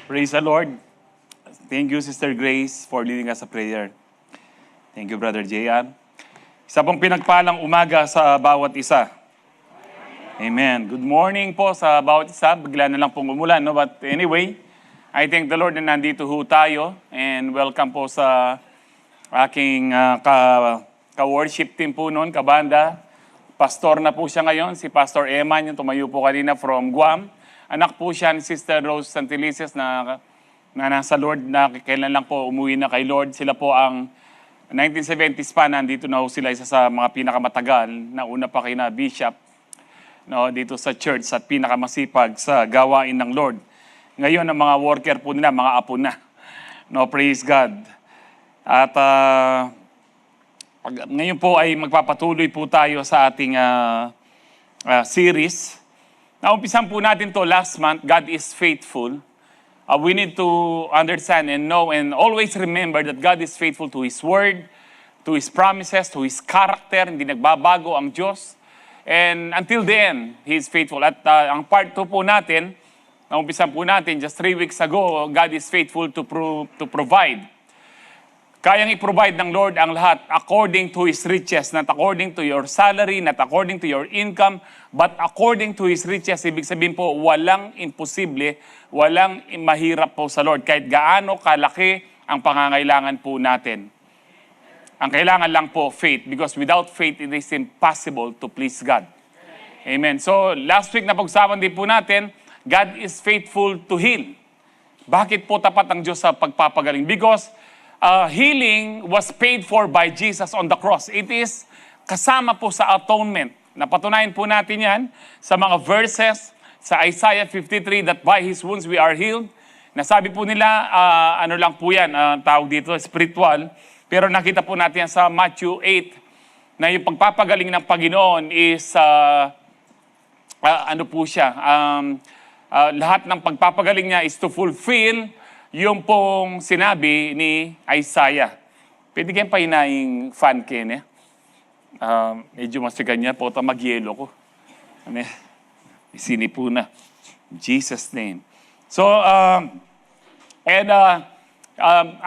Praise the Lord. Thank you, Sister Grace, for leading us a prayer. Thank you, Brother JR. Isa pong pinagpalang umaga sa bawat isa. Amen. Good morning po sa bawat isa. Bigla na lang pong umulan, no? But anyway, I thank the Lord na nandito ho tayo. And welcome po sa aking ka-worship team po noon, kabanda. Pastor na po siya ngayon, si Pastor Eman, yung tumayo po kanina from Guam. Anak po siya ni Sister Rose Santelices na nasa Lord, na kailan lang po umuwi na kay Lord. Sila po ang 1970s pa, nandito na ho sila, isa sa mga pinakamatagal, na una pa kay na bishop, no, dito sa church at pinakamasipag sa gawain ng Lord. Ngayon, ang mga worker po nila, mga apo na. No, praise God. At ngayon po ay magpapatuloy po tayo sa ating series. Naumpisan po natin to last month, God is faithful. We need to understand and know and always remember that God is faithful to His Word, to His promises, to His character. Hindi nagbabago ang Diyos. And until the end, He is faithful. At ang part 2 po natin, naumpisan po natin just 3 weeks ago, God is faithful to provide. Kayang i-provide ng Lord ang lahat according to His riches, not according to your salary, not according to your income, but according to His riches. Ibig sabihin po, walang imposible, walang mahirap po sa Lord, kahit gaano kalaki ang pangangailangan po natin. Ang kailangan lang po, faith, because without faith, it is impossible to please God. Amen. So, last week na pag-usapan din po natin, God is faithful to heal. Bakit po tapat ang Diyos sa pagpapagaling? Because healing was paid for by Jesus on the cross. It is kasama po sa atonement. Napatunayan po natin yan sa mga verses sa Isaiah 53 that by His wounds we are healed. Nasabi po nila, ano lang po yan, tawag dito, spiritual. Pero nakita po natin yan sa Matthew 8 na yung pagpapagaling ng Panginoon is, ano po siya, lahat ng pagpapagaling niya is to fulfill yung pong sinabi ni Isaiah. Pwede kayong pahinaing fan Ken, eh? Medyo masigan niya po, mag-yelo ko. Isinipo na. In Jesus' name. So, ang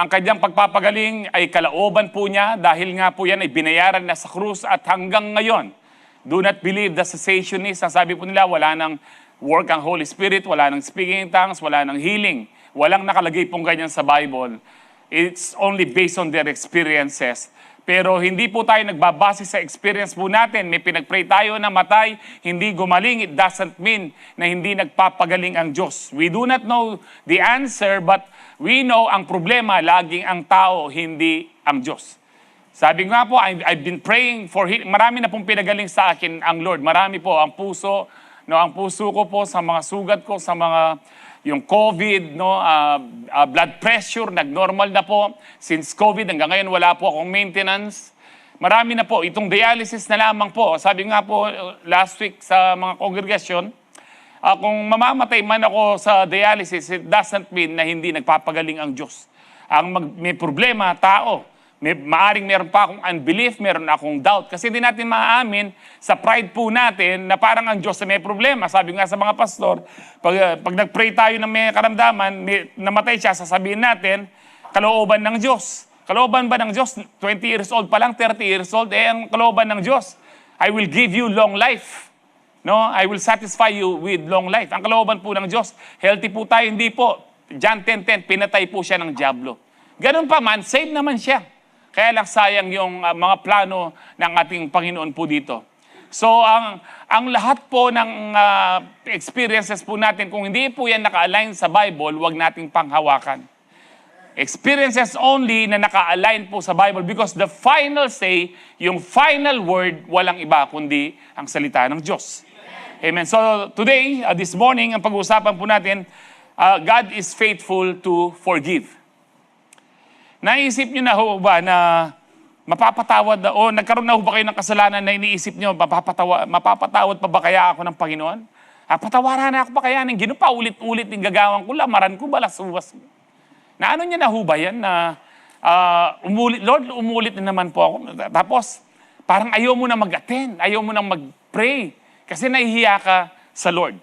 kanyang pagpapagaling ay kalooban po niya dahil nga po yan ay binayaran na sa krus at hanggang ngayon. Do not believe the cessationists. Ang sabi po nila, wala nang work ang Holy Spirit, wala nang speaking in tongues, wala nang healing. Walang nakalagay pong ganyan sa Bible. It's only based on their experiences. Pero hindi po tayo nagbabase sa experience po natin. May pinag-pray tayo na matay, hindi gumaling. It doesn't mean na hindi nagpapagaling ang Diyos. We do not know the answer, but we know ang problema, laging ang tao, hindi ang Diyos. Sabi nga po, I've been praying for healing. Marami na pong pinagaling sa akin ang Lord. Marami po ang puso. No, ang puso ko po sa mga sugat ko, sa mga yung COVID, no, blood pressure, nag-normal na po. Since COVID, hanggang ngayon wala po akong maintenance. Marami na po. Itong dialysis na lamang po. Sabi nga po last week sa mga kongregasyon, kung mamamatay man ako sa dialysis, it doesn't mean na hindi nagpapagaling ang Diyos. May problema, tao. Maaring meron pa akong unbelief, meron akong doubt. Kasi hindi natin maaamin sa pride po natin na parang ang Diyos na may problema. Sabi nga sa mga pastor, pag nag-pray tayo ng may karamdaman, namatay siya, sasabihin natin, kalooban ng Diyos. Kalooban ba ng Diyos? 20 years old pa lang, 30 years old, ang kalooban ng Diyos. I will give you long life. No, I will satisfy you with long life. Ang kalooban po ng Diyos, healthy po tayo, hindi po. John 10:10, pinatay po siya ng dyablo. Ganun pa man, save naman siya. Kaya lang sayang yung mga plano ng ating Panginoon po dito. So, ang lahat po ng experiences po natin, kung hindi po yan naka-align sa Bible, huwag nating panghawakan. Experiences only na naka-align po sa Bible because the final say, yung final word, walang iba kundi ang salita ng Diyos. Amen. So, today, this morning, ang pag-uusapan po natin, God is faithful to forgive. Naisip nyo na ho ba na mapapatawad o nagkaroon na ho ba kayo ng kasalanan na iniisip nyo, mapapatawad pa ba kaya ako ng Panginoon? Patawaran na ako pa kaya ng ginupa, ulit-ulit yung gagawang ko, lamaran ko, balas-uwas. Na ano niya na ho ba yan na Lord, umulit na naman po ako. Tapos, parang ayaw mo na mag-attend, ayaw mo na mag-pray kasi nahihiya ka sa Lord.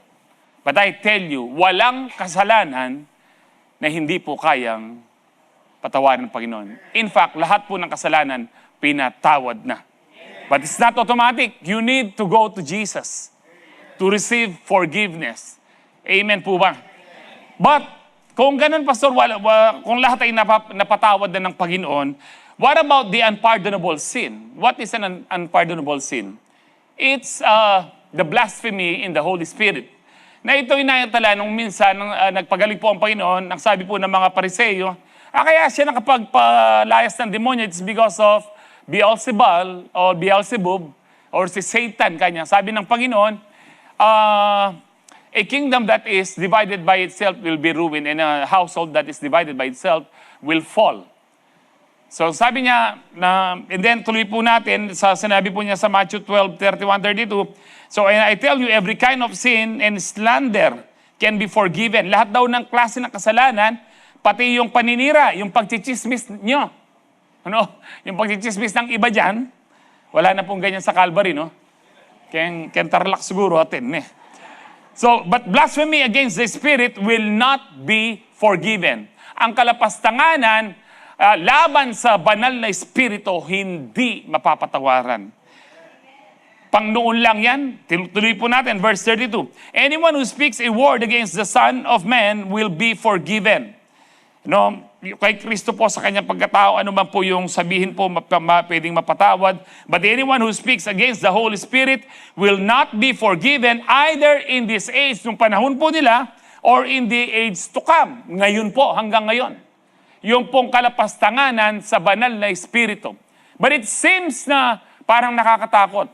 But I tell you, walang kasalanan na hindi po kayang patawarin ng Panginoon. In fact, lahat po ng kasalanan, pinatawad na. But it's not automatic. You need to go to Jesus to receive forgiveness. Amen po ba? But, kung ganun, Pastor, kung lahat ay napatawad na ng Panginoon, what about the unpardonable sin? What is an unpardonable sin? It's the blasphemy in the Holy Spirit. Na ito inayatala nung minsan, nagpagaling po ang Panginoon, ang sabi po ng mga Pariseyo, kaya siya nakapagpalayas ng demonyo, it's because of Beelzebul or Beelzebub or si Satan kanya. Sabi ng Panginoon, a kingdom that is divided by itself will be ruined and a household that is divided by itself will fall. So sabi niya, and then tuloy po natin, sinabi po niya sa Matthew 12, 31, 32, so and I tell you, every kind of sin and slander can be forgiven. Lahat daw ng klase ng kasalanan, pati yung paninira, yung pagchichismis nyo. Ano? Yung pagchichismis ng iba dyan, wala na pong ganyan sa Calvary, no? Ken Tarlac siguro atin, eh. So, but blasphemy against the Spirit will not be forgiven. Ang kalapastanganan, laban sa banal na Espiritu, hindi mapapatawaran. Pangnoon lang yan. Tuloy po natin, verse 32. Anyone who speaks a word against the Son of Man will be forgiven. No, kay Kristo po sa kanyang pagkatao, ano man po yung sabihin po pwedeng mapatawad. But anyone who speaks against the Holy Spirit will not be forgiven either in this age, nung panahon po nila, or in the age to come. Ngayon po, hanggang ngayon. Yung pong kalapastanganan sa banal na Espiritu. But it seems na parang nakakatakot.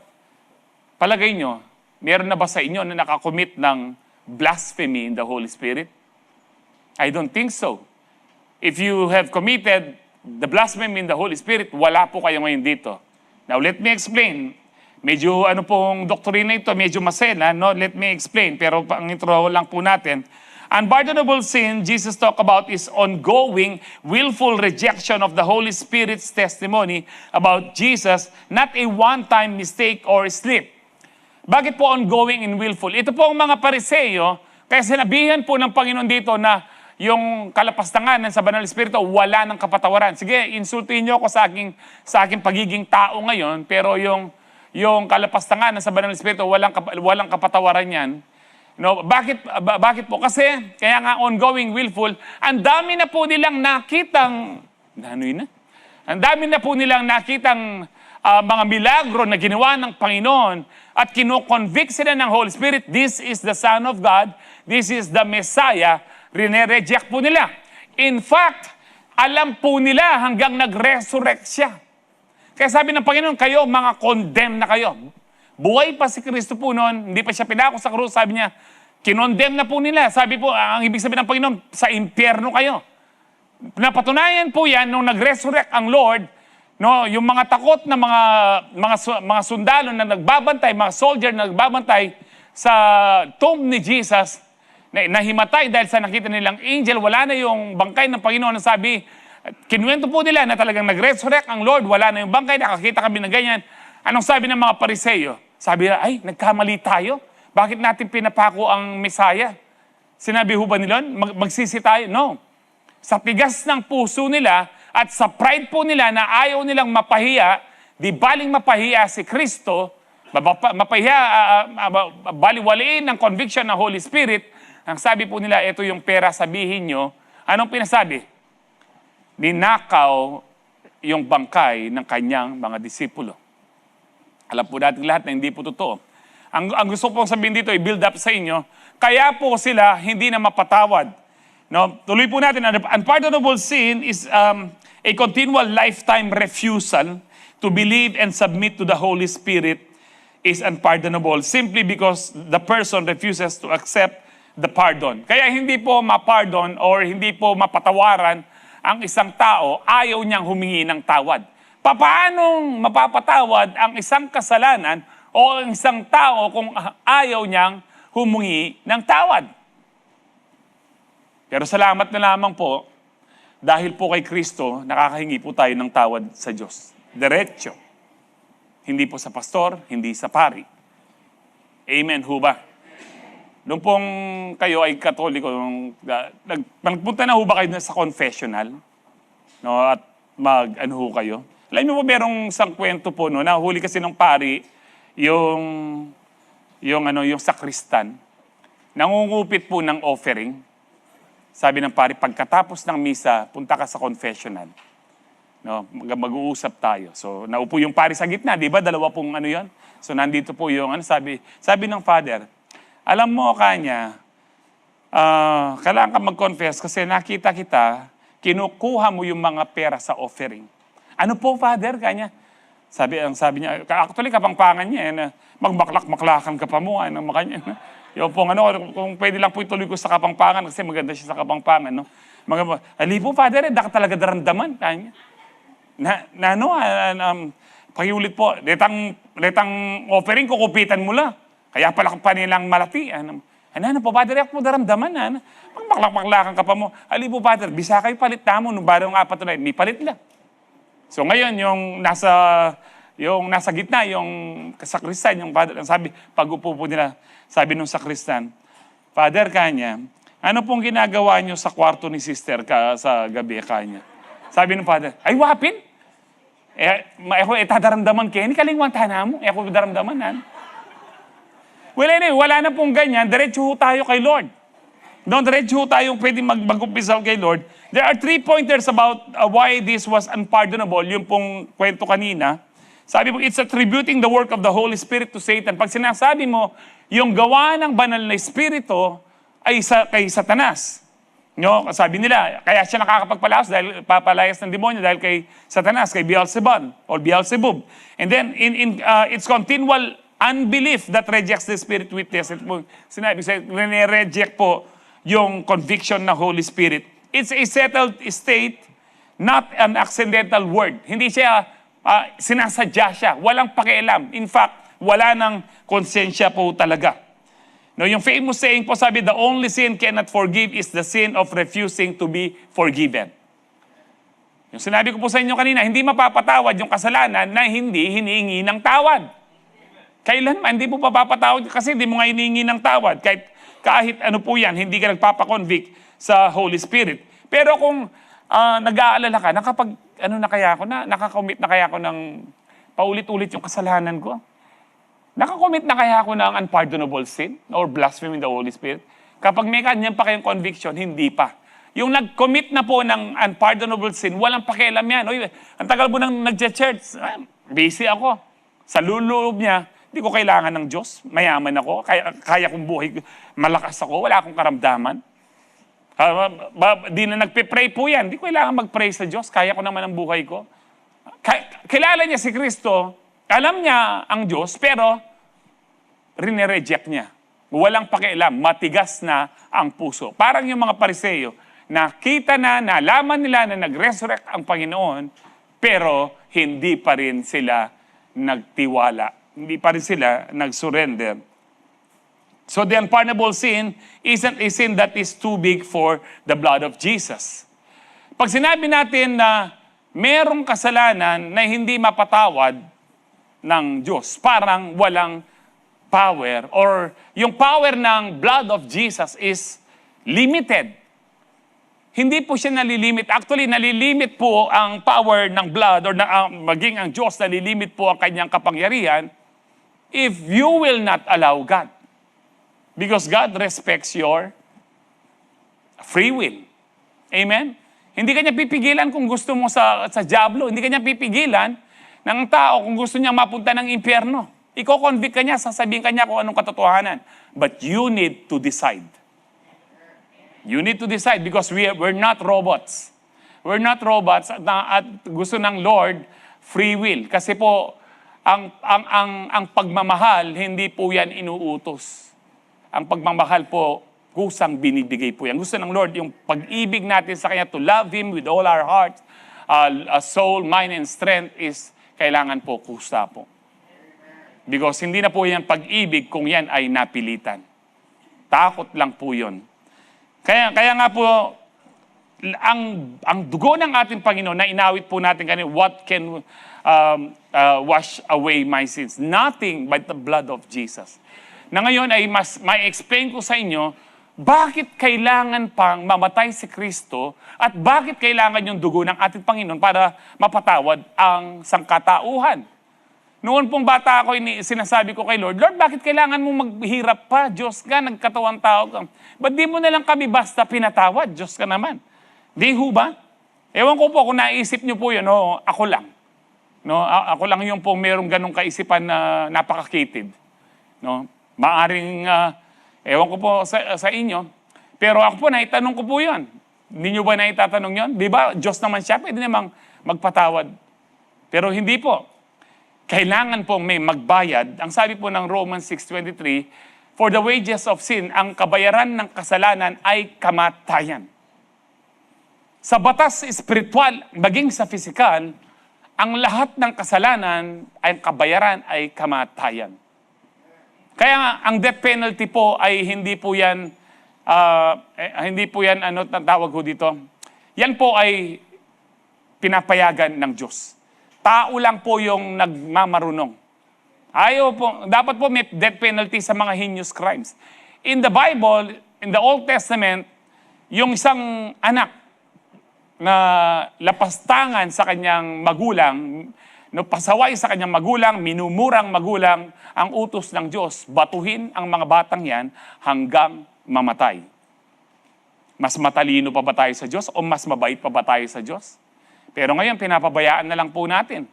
Palagay nyo, meron na ba sa inyo na nakakommit ng blasphemy in the Holy Spirit? I don't think so. If you have committed the blasphemy in the Holy Spirit, wala po kayo ngayon dito. Now, let me explain. Medyo ano pong doktrina ito, medyo masela, no? Let me explain. Pero ang intro lang po natin. Unpardonable sin, Jesus talk about is ongoing, willful rejection of the Holy Spirit's testimony about Jesus, not a one-time mistake or slip. Bakit po ongoing and willful? Ito po ang mga Pariseyo, kaya sinabihan po ng Panginoon dito na yung kalapastanganan sa banal espiritu, wala ng kapatawaran. Sige, insultuhin niyo ako sa aking pagiging tao ngayon, pero yung kalapastanganan sa banal espiritu, walang kapatawaran yan. No, bakit po? Kasi, kaya nga ongoing, willful, ang dami na po nilang nakitang, ang dami na po nilang nakitang mga milagro na ginawa ng Panginoon at kino-convict sila ng Holy Spirit, this is the Son of God, this is the Messiah, reject po nila. In fact, alam po nila hanggang nag-resurrect siya. Kaya sabi ng Panginoon, kayo, mga condemn na kayo. Buhay pa si Kristo po noon, hindi pa siya pinako sa krus, sabi niya, kinondemn na po nila. Sabi po, ang ibig sabihin ng Panginoon, sa impyerno kayo. Napatunayan po yan nung nag-resurrect ang Lord, no, yung mga takot na mga sundalo na nagbabantay, mga soldier na nagbabantay sa tomb ni Jesus, nahimatay dahil sa nakita nilang angel, wala na yung bangkay ng Panginoon. Sabi, kinuwento po nila na talagang nag-resurrect ang Lord, wala na yung bangkay, nakakita kami ng ganyan. Anong sabi ng mga Pariseyo? Sabi nila, ay, nagkamali tayo. Bakit natin pinapako ang Messiah? Sinabi ho ba nila, magsisi tayo? No. Sa tigas ng puso nila at sa pride po nila na ayaw nilang mapahiya, di baling mapahiya si Kristo, baliwaliin ng conviction ng Holy Spirit. Ang sabi po nila, ito yung pera, sabihin nyo. Anong pinasabi? Ninakaw yung bangkay ng kanyang mga disipulo. Alam po natin lahat na hindi po totoo. Ang gusto pong sabihin dito, i-build up sa inyo, kaya po sila hindi na mapatawad. No? Tuloy po natin, unpardonable sin is a continual lifetime refusal to believe and submit to the Holy Spirit is unpardonable simply because the person refuses to accept the pardon. Kaya hindi po mapardon or hindi po mapatawaran ang isang tao, ayaw niyang humingi ng tawad. Paano mapapatawad ang isang kasalanan o ang isang tao kung ayaw niyang humingi ng tawad? Pero salamat na lamang po, dahil po kay Kristo, nakakahingi po tayo ng tawad sa Diyos. Diretso. Hindi po sa pastor, hindi sa pari. Amen ho ba? Nung pong kayo ay Katoliko, nagpunta na ho ba kayo sa confessional? No, at ano ho kayo? Alam niyo po, merong isang kwento po, no, nahuli kasi ng pari, yung sakristan, nangungupit po ng offering. Sabi ng pari, pagkatapos ng misa, punta ka sa confessional. No, mag-uusap tayo. So, naupo yung pari sa gitna, di ba? Dalawa pong ano yon. So, nandito po yung, sabi ng father, alam mo, kanya, kailangan ka mag-confess kasi nakita kita, kinukuha mo yung mga pera sa offering. Ano po, father, kanya? Sabi niya, actually, kapangpangan niya, magmaklak-maklakan ka pa mo, makanya. Yung pong kung pwede lang po ituloy ko sa kapangpangan kasi maganda siya sa kapangpangan, no? Ali po, father, da ka talaga daramdaman, kanya. Pakiulit po, letang offering, kukupitan mo lang. Kaya pala pa nilang malati. Ano po, father, ako mo daramdaman, magmaklak-maklakan ka pa mo. Ali po, father, bisa kayo palit na mo, nung barong 4 na, may palit lang. So ngayon, yung nasa gitna, yung sakristan, yung father, sabi, pag-upo po nila, sabi nung sakristan, Father, kanya, ano pong ginagawa nyo sa kwarto ni sister sa gabi, kanya? Sabi ng father, ay wapin! Ako tadaramdaman kayo, hindi kalingwan tahan mo, ako daramdaman na. Well, anyway, wala na pong ganyan, diretso tayo kay Lord. Doon, diretso tayo pwede mag-umpisa kay Lord. There are 3 pointers about why this was unpardonable, yung pong kwento kanina. Sabi mo, it's attributing the work of the Holy Spirit to Satan. Pag sinasabi mo, yung gawa ng banal na Espiritu ay kay Satanas. No? Sabi nila, kaya siya nakakapagpalayas dahil papalayas ng demonyo dahil kay Satanas, kay Beelzebub or Beelzebub. And then, it's continual unbelief that rejects the Spirit witness. Sinabi, reject po yung conviction ng Holy Spirit. It's a settled state, not an accidental word. Hindi siya sinasadya siya. Walang pakialam. In fact, wala nang konsensya po talaga. No, yung famous saying po, sabi, the only sin cannot forgive is the sin of refusing to be forgiven. Yung sinabi ko po sa inyo kanina, hindi mapapatawad yung kasalanan na hindi hinihingi ng tawad. Kailanman, hindi po papapatawad kasi hindi mo nga hinihingi ng tawad. Kahit ano po yan, hindi ka nagpapakonvict sa Holy Spirit. Pero kung nag-aalala ka, nakakommit na kaya ako ng paulit-ulit yung kasalanan ko? Nakakommit na kaya ako ng unpardonable sin or blasphemy the Holy Spirit? Kapag may kanyan pa kayong conviction, hindi pa. Yung nag-commit na po ng unpardonable sin, walang pakialam yan. Oy, ang tagal mo nang nag-church, busy ako. Sa luloob niya, hindi ko kailangan ng Diyos. Mayaman ako, kaya kong buhay, malakas ako, wala akong karamdaman. Di na nagpe-pray po yan. Di ko kailangan mag-pray sa Diyos. Kaya ko naman ang buhay ko. Kilala niya si Kristo. Alam niya ang Diyos, pero rine-reject niya. Walang pakialam. Matigas na ang puso. Parang yung mga Pariseo, nakita na, nalaman nila na nag-resurrect ang Panginoon, pero hindi pa rin sila nagtiwala. Hindi pa rin sila nag-surrender. So the unpardonable sin isn't a sin that is too big for the blood of Jesus. Pag sinabi natin na merong kasalanan na hindi mapatawad ng Diyos, parang walang power or yung power ng blood of Jesus is limited. Hindi po siya nalilimit. Actually, nalilimit po ang power ng blood or maging ang Diyos, nalilimit po ang kanyang kapangyarihan if you will not allow God. Because God respects your free will. Amen? Hindi kanya pipigilan kung gusto mo sa diablo. Hindi kanya pipigilan ng tao kung gusto niya mapunta ng impyerno. Iko-convict kanya, sasabihin kanya kung anong katotohanan. But you need to decide. You need to decide because we're not robots. We're not robots at gusto ng Lord free will. Kasi po, ang pagmamahal, hindi po yan inuutos. Ang pagmamahal po, kusang binibigay po yan. Gusto ng Lord, yung pag-ibig natin sa Kanya to love Him with all our heart, soul, mind, and strength is kailangan po kusa po. Because hindi na po yan pag-ibig kung yan ay napilitan. Takot lang po yun. Kaya nga po, ang dugo ng ating Panginoon na inawit po natin kanina, what can wash away my sins? Nothing but the blood of Jesus. na ngayon ay mas ma-explain ko sa inyo bakit kailangan pang mamatay si Kristo at bakit kailangan yung dugo ng ating Panginoon para mapatawad ang sangkatauhan. Noon pong bata ako, sinasabi ko kay Lord, Lord, bakit kailangan mo maghirap pa? Diyos ka, nagkatawang tao ka. Ba't di mo na lang kami basta pinatawad? Diyos ka naman. Di ho ba? Ewan ko po kung naisip niyo po yun, no, ako lang. No, ako lang yung pong merong ganong kaisipan na napaka-creative. No? Maaring... ewan ko po sa inyo, pero ako po, naitanong ko po yun. Hindi nyo ba naitatanong yun? Di ba, Diyos naman siya, pwede namang magpatawad. Pero hindi po. Kailangan pong may magbayad. Ang sabi po ng Romans 6:23, for the wages of sin, ang kabayaran ng kasalanan ay kamatayan. Sa batas espiritual, maging sa pisikal, ang lahat ng kasalanan ay kabayaran ay kamatayan. Kaya nga, ang death penalty po ay hindi po yan, ano tawag ko dito? Yan po ay pinapayagan ng Diyos. Tao lang po yung nagmamarunong. Ayaw po, dapat po may death penalty sa mga heinous crimes. In the Bible, in the Old Testament, yung isang anak na lapastangan sa kanyang magulang, no, pasaway sa kanyang magulang, minumurang magulang, ang utos ng Diyos, batuhin ang mga batang yan hanggang mamatay. Mas matalino pa ba tayo sa Diyos o mas mabait pa ba tayo sa Diyos? Pero ngayon, pinapabayaan na lang po natin.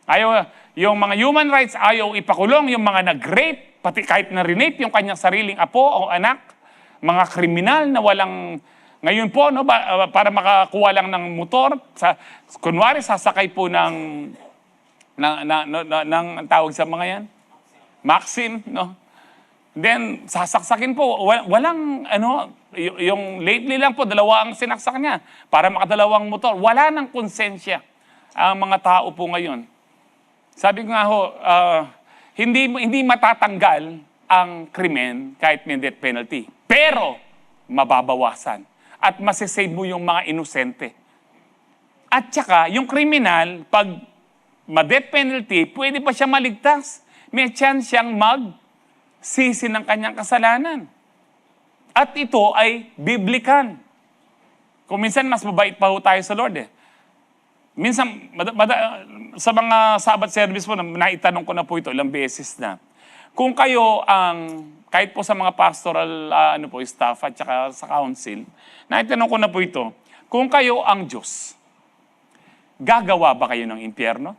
Ayaw, yung mga human rights, ayaw ipakulong, yung mga nag-rape, pati kahit na-rape yung kanyang sariling apo o anak, mga kriminal na walang... Ngayon po, no, para makakuha lang ng motor, kunwari sasakay po ng tawag sa mga yan? Maxim, no? Then, sasaksakin po. Walang, yung lately lang po, 2 ang sinaksak niya para makadalawang motor. Wala nang konsensya ang mga tao po ngayon. Sabi ko nga ho, hindi matatanggal ang krimen kahit may death penalty. Pero, mababawasan. At masisave mo yung mga inosente. At saka, yung kriminal, pag ma-death penalty, pwede pa siya maligtas. May chance siyang magsisi ng kanyang kasalanan. At ito ay biblikan. Kung minsan mas mabait pa ho tayo sa Lord eh. Minsan, sa mga Sabbath service po, naitanong ko na po ito ilang beses na. Kung kayo ang, kahit po sa mga pastoral staff at saka sa council, naitanong ko na po ito, kung kayo ang Diyos, gagawa ba kayo ng impyerno?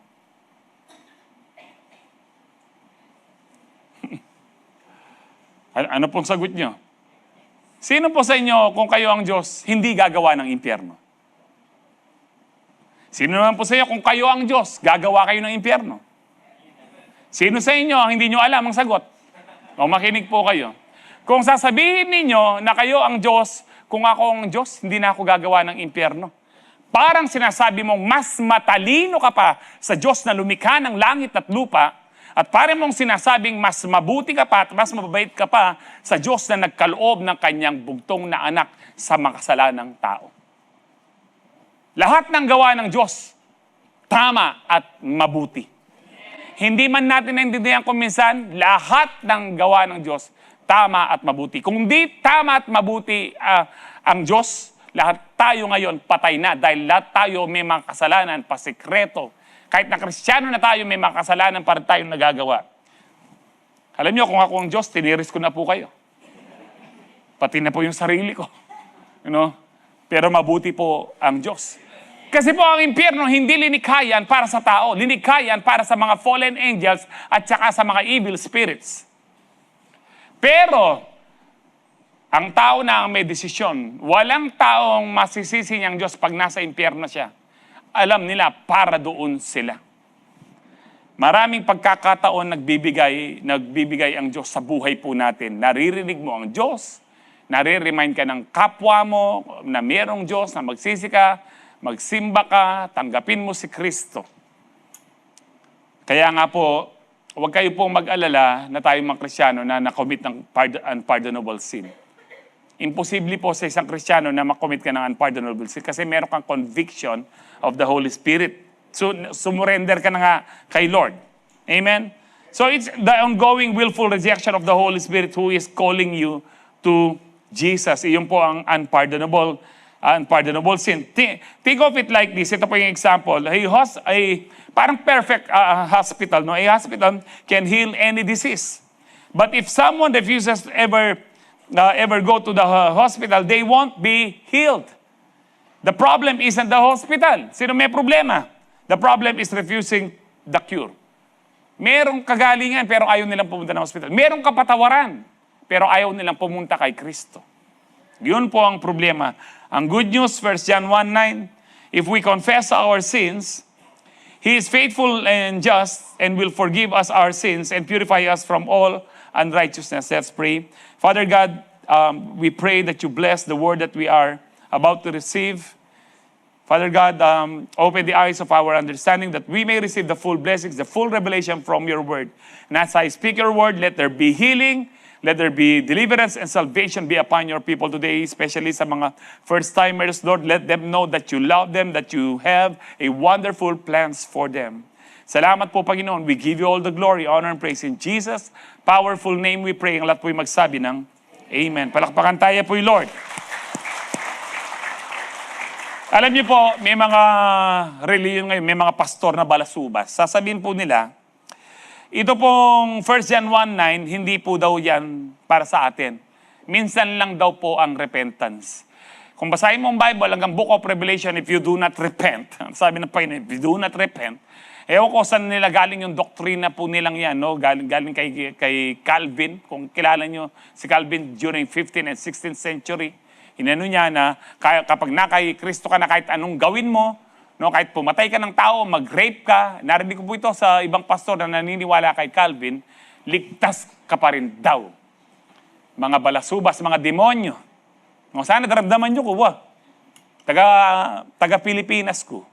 Ano pong sagot nyo? Sino po sa inyo, kung kayo ang Diyos, hindi gagawa ng impyerno? Sino naman po sa inyo, kung kayo ang Diyos, gagawa kayo ng impyerno? Sino sa inyo ang hindi nyo alam ang sagot? O makinig po kayo. Kung sasabihin ninyo na kayo ang Diyos, kung ako ang Diyos, hindi na ako gagawa ng impyerno. Parang sinasabi mong mas matalino ka pa sa Diyos na lumikha ng langit at lupa, at parang mong sinasabing mas mabuti ka pa at mas mababait ka pa sa Diyos na nagkaloob ng kanyang bugtong na anak sa makasalanang tao. Lahat ng gawa ng Diyos, tama at mabuti. Hindi man natin naintindihan kung minsan, lahat ng gawa ng Diyos, tama at mabuti. Kung di tama at mabuti ang Diyos, lahat tayo ngayon patay na dahil lahat tayo may mga kasalanan, pasikreto. Kahit na Kristiyano na tayo, may mga kasalanan para tayong nagagawa. Alam niyo, kung ako ang Diyos, tiniris ko na po kayo. Pati na po yung sarili ko. Pero mabuti po ang Diyos. Kasi po ang impyerno, hindi linikhayan para sa tao. Linikhayan para sa mga fallen angels at saka sa mga evil spirits. Pero, ang tao na ang may desisyon, walang taong masisisi niyang Diyos pag nasa impyerno siya. Alam nila, para doon sila. Maraming pagkakataon nagbibigay ang Diyos sa buhay po natin. Naririnig mo ang Diyos, nare-remind ka ng kapwa mo na mayroong Diyos, na magsisi ka, magsimba ka, tanggapin mo si Kristo. Kaya nga po, huwag kayo pong mag-alala na tayong mga Kristiyano na nakomit ng unpardonable sin. Imposible po sa isang Kristiyano na makomit ka ng unpardonable sin kasi meron kang conviction of the Holy Spirit. So, sumurrender ka na nga kay Lord. Amen? So it's the ongoing willful rejection of the Holy Spirit who is calling you to Jesus. Iyon po ang unpardonable sin. Think of it like this. Ito po yung example. Parang perfect hospital. No? A hospital can heal any disease. But if someone refuses to ever go to the hospital, they won't be healed. The problem isn't the hospital. Sino may problema? The problem is refusing the cure. Merong kagalingan pero ayaw nilang pumunta ng hospital. Merong kapatawaran pero ayaw nilang pumunta kay Kristo. Yun po ang problema. Ang good news, 1 John 1:9, if we confess our sins, He is faithful and just and will forgive us our sins and purify us from all unrighteousness. Let's pray. Father God, we pray that you bless the word that we are about to receive. Father God, open the eyes of our understanding that we may receive the full blessings, the full revelation from your word. And as I speak your word, let there be healing, let there be deliverance and salvation be upon your people today, especially sa mga first-timers. Lord, let them know that you love them, that you have a wonderful plans for them. Salamat po, Panginoon. We give you all the glory, honor, and praise in Jesus' powerful name we pray. Ang lahat po'y magsabi ng Amen. Palakpakan tayo po, Lord. Alam niyo po, may mga reliyon ngayon, may mga pastor na balasubas. Sasabihin po nila, ito pong 1 John 1:9, hindi po daw yan para sa atin. Minsan lang daw po ang repentance. Kung basahin mo ang Bible, hanggang Book of Revelation, if you do not repent, sabi ng Panginoon, if you do not repent, ewan ko saan nila galing yung doktrina po nilang yan, no? Galing kay Calvin, kung kilala nyo si Calvin during 15th and 16th century. Inano niya na kapag kay Kristo ka na kahit anong gawin mo, no, kahit pumatay ka ng tao, mag-rape ka, narinig ko po ito sa ibang pastor na naniniwala kay Calvin, ligtas ka pa rin daw. Mga balasubas, mga demonyo. No, sana daramdaman nyo ko, taga Pilipinas ko.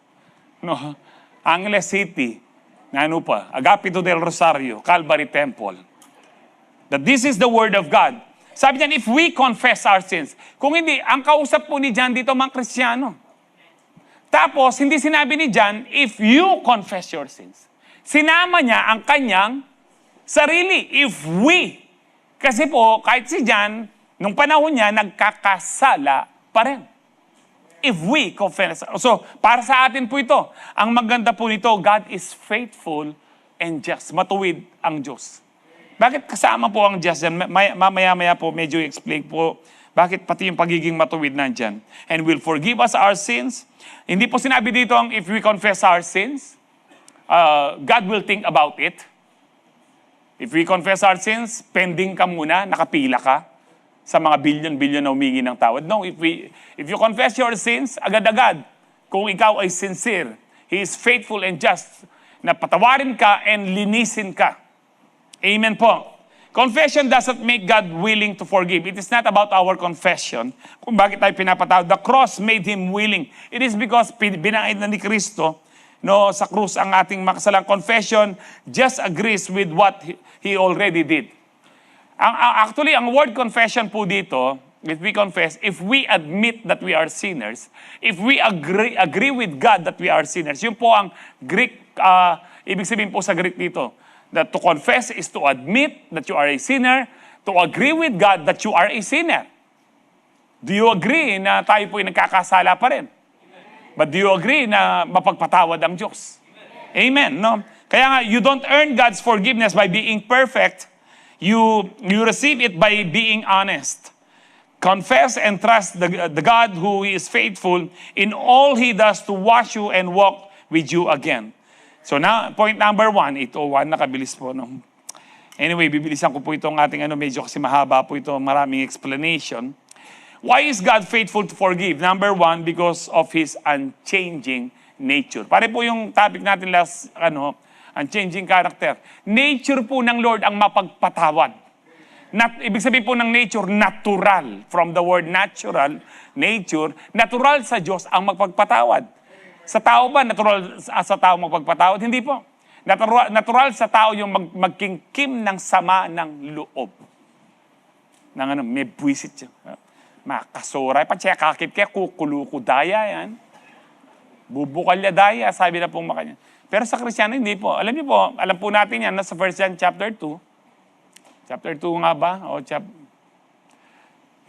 No, Angeles City, ano pa, Agapito del Rosario, Calvary Temple. That this is the word of God. Sabi niyan, if we confess our sins. Kung hindi, ang kausap po ni John dito, mga Kristiyano. Tapos, hindi sinabi ni John, if you confess your sins. Sinama niya ang kanyang sarili. If we. Kasi po, kahit si John, nung panahon niya, nagkakasala pa rin. If we confess. So, para sa atin po ito. Ang maganda po nito, God is faithful and just. Matuwid ang Diyos. Bakit kasama po ang just dyan? Mamaya-maya po, medyo explain po, bakit pati yung pagiging matuwid nandyan. And will forgive us our sins. Hindi po sinabi dito ang if we confess our sins, God will think about it. If we confess our sins, pending ka muna, nakapila ka sa mga billion-billion na humingi ng tawad. No, if you confess your sins, agad-agad, kung ikaw ay sincere, He is faithful and just, na patawarin ka and linisin ka. Amen po. Confession doesn't make God willing to forgive. It is not about our confession. Kung bakit tayo pinapatawad. The cross made Him willing. It is because binangid na ni Kristo, no, sa krus ang ating makasalang. Confession just agrees with what He already did. Actually, ang word confession po dito, if we confess, if we admit that we are sinners, if we agree with God that we are sinners, yun po ang Greek, ibig sabihin po sa Greek dito, that to confess is to admit that you are a sinner, to agree with God that you are a sinner. Do you agree na tayo po'y nagkakasala pa rin? But do you agree na mapagpatawad ang Diyos? Amen, no? Kaya nga, you don't earn God's forgiveness by being perfect. You receive it by being honest. Confess and trust the God who is faithful in all He does to wash you and walk with you again. So na point number 1, 8:01, nakabilis po. No? Anyway, bibilisan ko po itong ating medyo kasi mahaba po ito, maraming explanation. Why is God faithful to forgive? Number 1, because of His unchanging nature. Pare po yung topic natin last, unchanging character. Nature po ng Lord ang mapagpatawad. Ibig sabihin po ng nature, natural. From the word natural, nature, natural sa Diyos ang magpagpatawad. Sa tao ba, natural sa tao magpagpatawad? Hindi po. Natural sa tao yung magkingkim ng sama ng loob. May buwisit siya. Makasuray. Patsaya kakip kaya kukuluko daya yan. Bubukalyadaya, sabi na pong makanya. Pero sa Kristiyano, hindi po. Alam niyo po, alam po natin yan, nasa 1 John chapter 2. Chapter 2 nga ba? O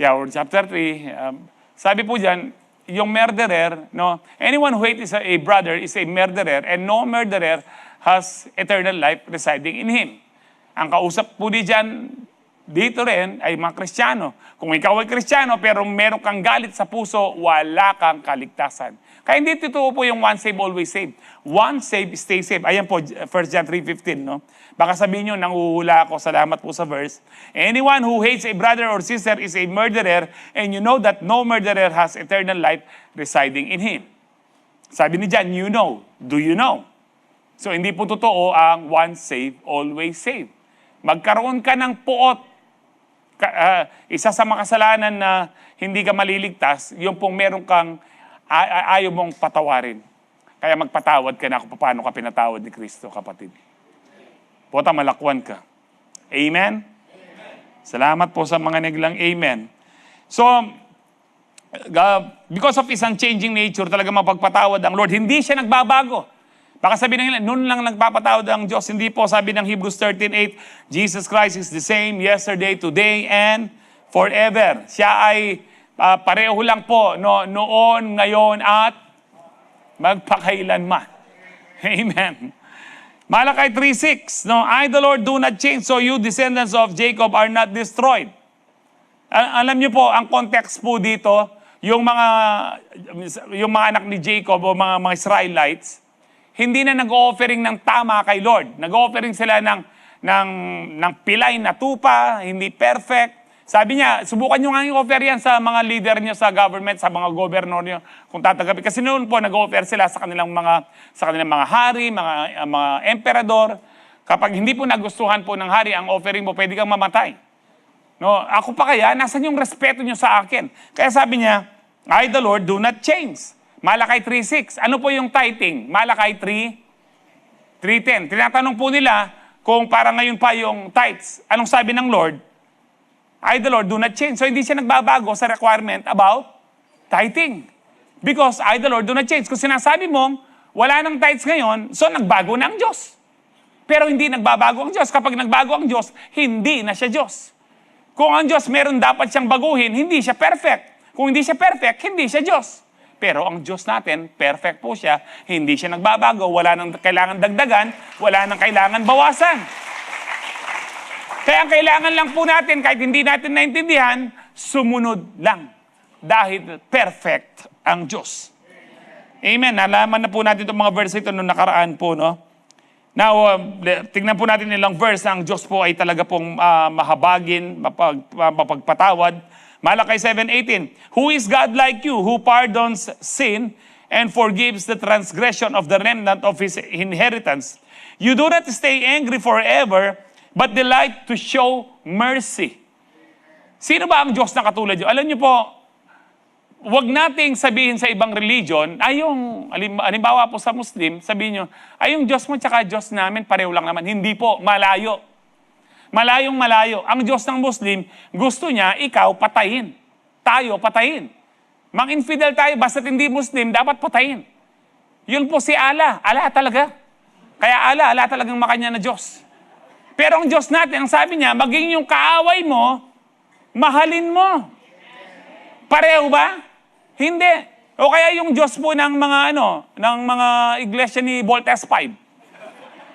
or chapter 3. Sabi po dyan, yung murderer, no? Anyone who hates a brother is a murderer, and no murderer has eternal life residing in him. Ang kausap po dyan, dito rin ay mga Kristiyano. Kung ikaw ay Kristiyano pero meron kang galit sa puso, wala kang kaligtasan. Kaya hindi totoo po yung once saved, always saved. Once saved, stay saved. Ayan po, 1 John 3:15, no? Baka sabihin nyo, nanguhula ako, salamat po sa verse. Anyone who hates a brother or sister is a murderer, and you know that no murderer has eternal life residing in him. Sabi ni John, you know. Do you know? So hindi po totoo ang once saved, always saved. Magkaroon ka ng puot. Isa sa makasalanan na hindi ka maliligtas, yung pong meron kang ayaw mong patawarin. Kaya magpatawad ka na kung paano ka pinatawad ni Kristo, kapatid. Pota, malakwan ka. Amen? Salamat po sa mga naglang amen. So, because of his unchanging nature, talaga mapagpatawad ang Lord. Hindi siya nagbabago. Baka sabihin nila, noon lang nagpapatawad ang Diyos. Hindi po, sabi ng Hebrews 13:8, Jesus Christ is the same yesterday, today, and forever. Siya ay pareho lang po, no, noon, ngayon, at magpakailanman. Amen. Malakay 3:6, no, I the Lord do not change, so you descendants of Jacob are not destroyed. Alam niyo po, ang context po dito, yung mga anak ni Jacob o mga Israelites, hindi na nag-offering ng tama kay Lord. Nag-offering sila ng pilay na tupa, hindi perfect. Sabi niya, subukan nyo nga i-offer yan sa mga leader niyo sa government, sa mga governor niyo, kung tatanggapin. Kasi noon po, nag-offer sila sa kanilang mga hari, mga emperador. Kapag hindi po nagustuhan po ng hari ang offering mo, pwede kang mamatay. No, ako pa kaya, nasan yung respeto niyo sa akin? Kaya sabi niya, I the Lord do not change. Malakay 3:6. Ano po yung tithing? Malakay 3:10. Tinatanong po nila kung para ngayon pa yung tithes. Anong sabi ng Lord? I, the Lord, do not change. So hindi siya nagbabago sa requirement about tithing. Because I, the Lord, do not change. Kung sinasabi mong wala nang tithes ngayon, so nagbago na ang Diyos. Pero hindi nagbabago ang Diyos. Kapag nagbago ang Diyos, hindi na siya Diyos. Kung ang Diyos meron dapat siyang baguhin, hindi siya perfect. Kung hindi siya perfect, hindi siya Diyos. Pero ang Diyos natin, perfect po siya, hindi siya nagbabago, wala nang kailangan dagdagan, wala nang kailangan bawasan. Kaya ang kailangan lang po natin, kahit hindi natin naintindihan, sumunod lang. Dahil perfect ang Diyos. Amen. Nalaman na po natin itong mga verse ito nung nakaraan po, no? Now, tingnan po natin ilang verse na ang Diyos po ay talaga pong mahabagin, mapagpatawad. Malakay 7:18, who is God like you, who pardons sin and forgives the transgression of the remnant of his inheritance? You do not stay angry forever, but delight to show mercy. Sino ba ang Diyos na katulad niyo? Alam niyo po, wag nating sabihin sa ibang religion, ay yung, halimbawa po sa Muslim, sabihin niyo, ay yung Diyos mo tsaka Diyos namin, pareho lang naman. Hindi po, malayo. Malayong malayo. Ang Diyos ng Muslim, gusto niya ikaw patayin. Tayo patayin. Mang-infidel tayo, basta't hindi Muslim, dapat patayin. Yun po si Allah. Allah talaga. Kaya Allah talagang makanya na Diyos. Pero ang Diyos natin, ang sabi niya, maging yung kaaway mo, mahalin mo. Pareho ba? Hindi. O kaya yung Diyos po ng mga iglesia ni Voltes 5.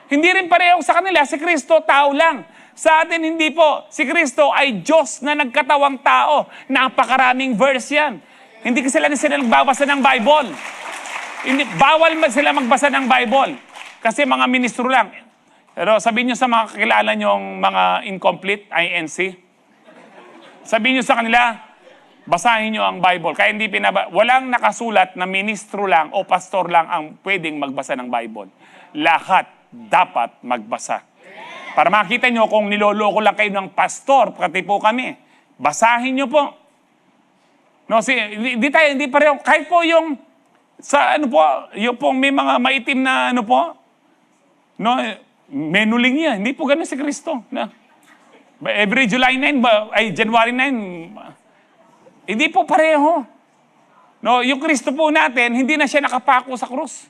Hindi rin pareho sa kanila. Si Kristo, tao lang. Sa atin, hindi po. Si Kristo ay Diyos na nagkatawang tao. Napakaraming verse yan. Hindi kasi sila nagbabasa ng Bible. Bawal sila magbasa ng Bible. Kasi mga ministro lang. Pero sabihin nyo sa mga kakilala nyong mga incomplete, INC, sabihin nyo sa kanila, basahin nyo ang Bible. Kaya walang nakasulat na ministro lang o pastor lang ang pwedeng magbasa ng Bible. Lahat dapat magbasa. Para makita nyo kung niloloko lang kayo ng pastor, pati po kami. Basahin nyo po. No, hindi pareho. Kahit po yung may mga maitim na menuling niya. Hindi po ganun si Kristo. No? Every January 9, hindi po pareho. No, yung Kristo po natin, hindi na siya nakapako sa krus.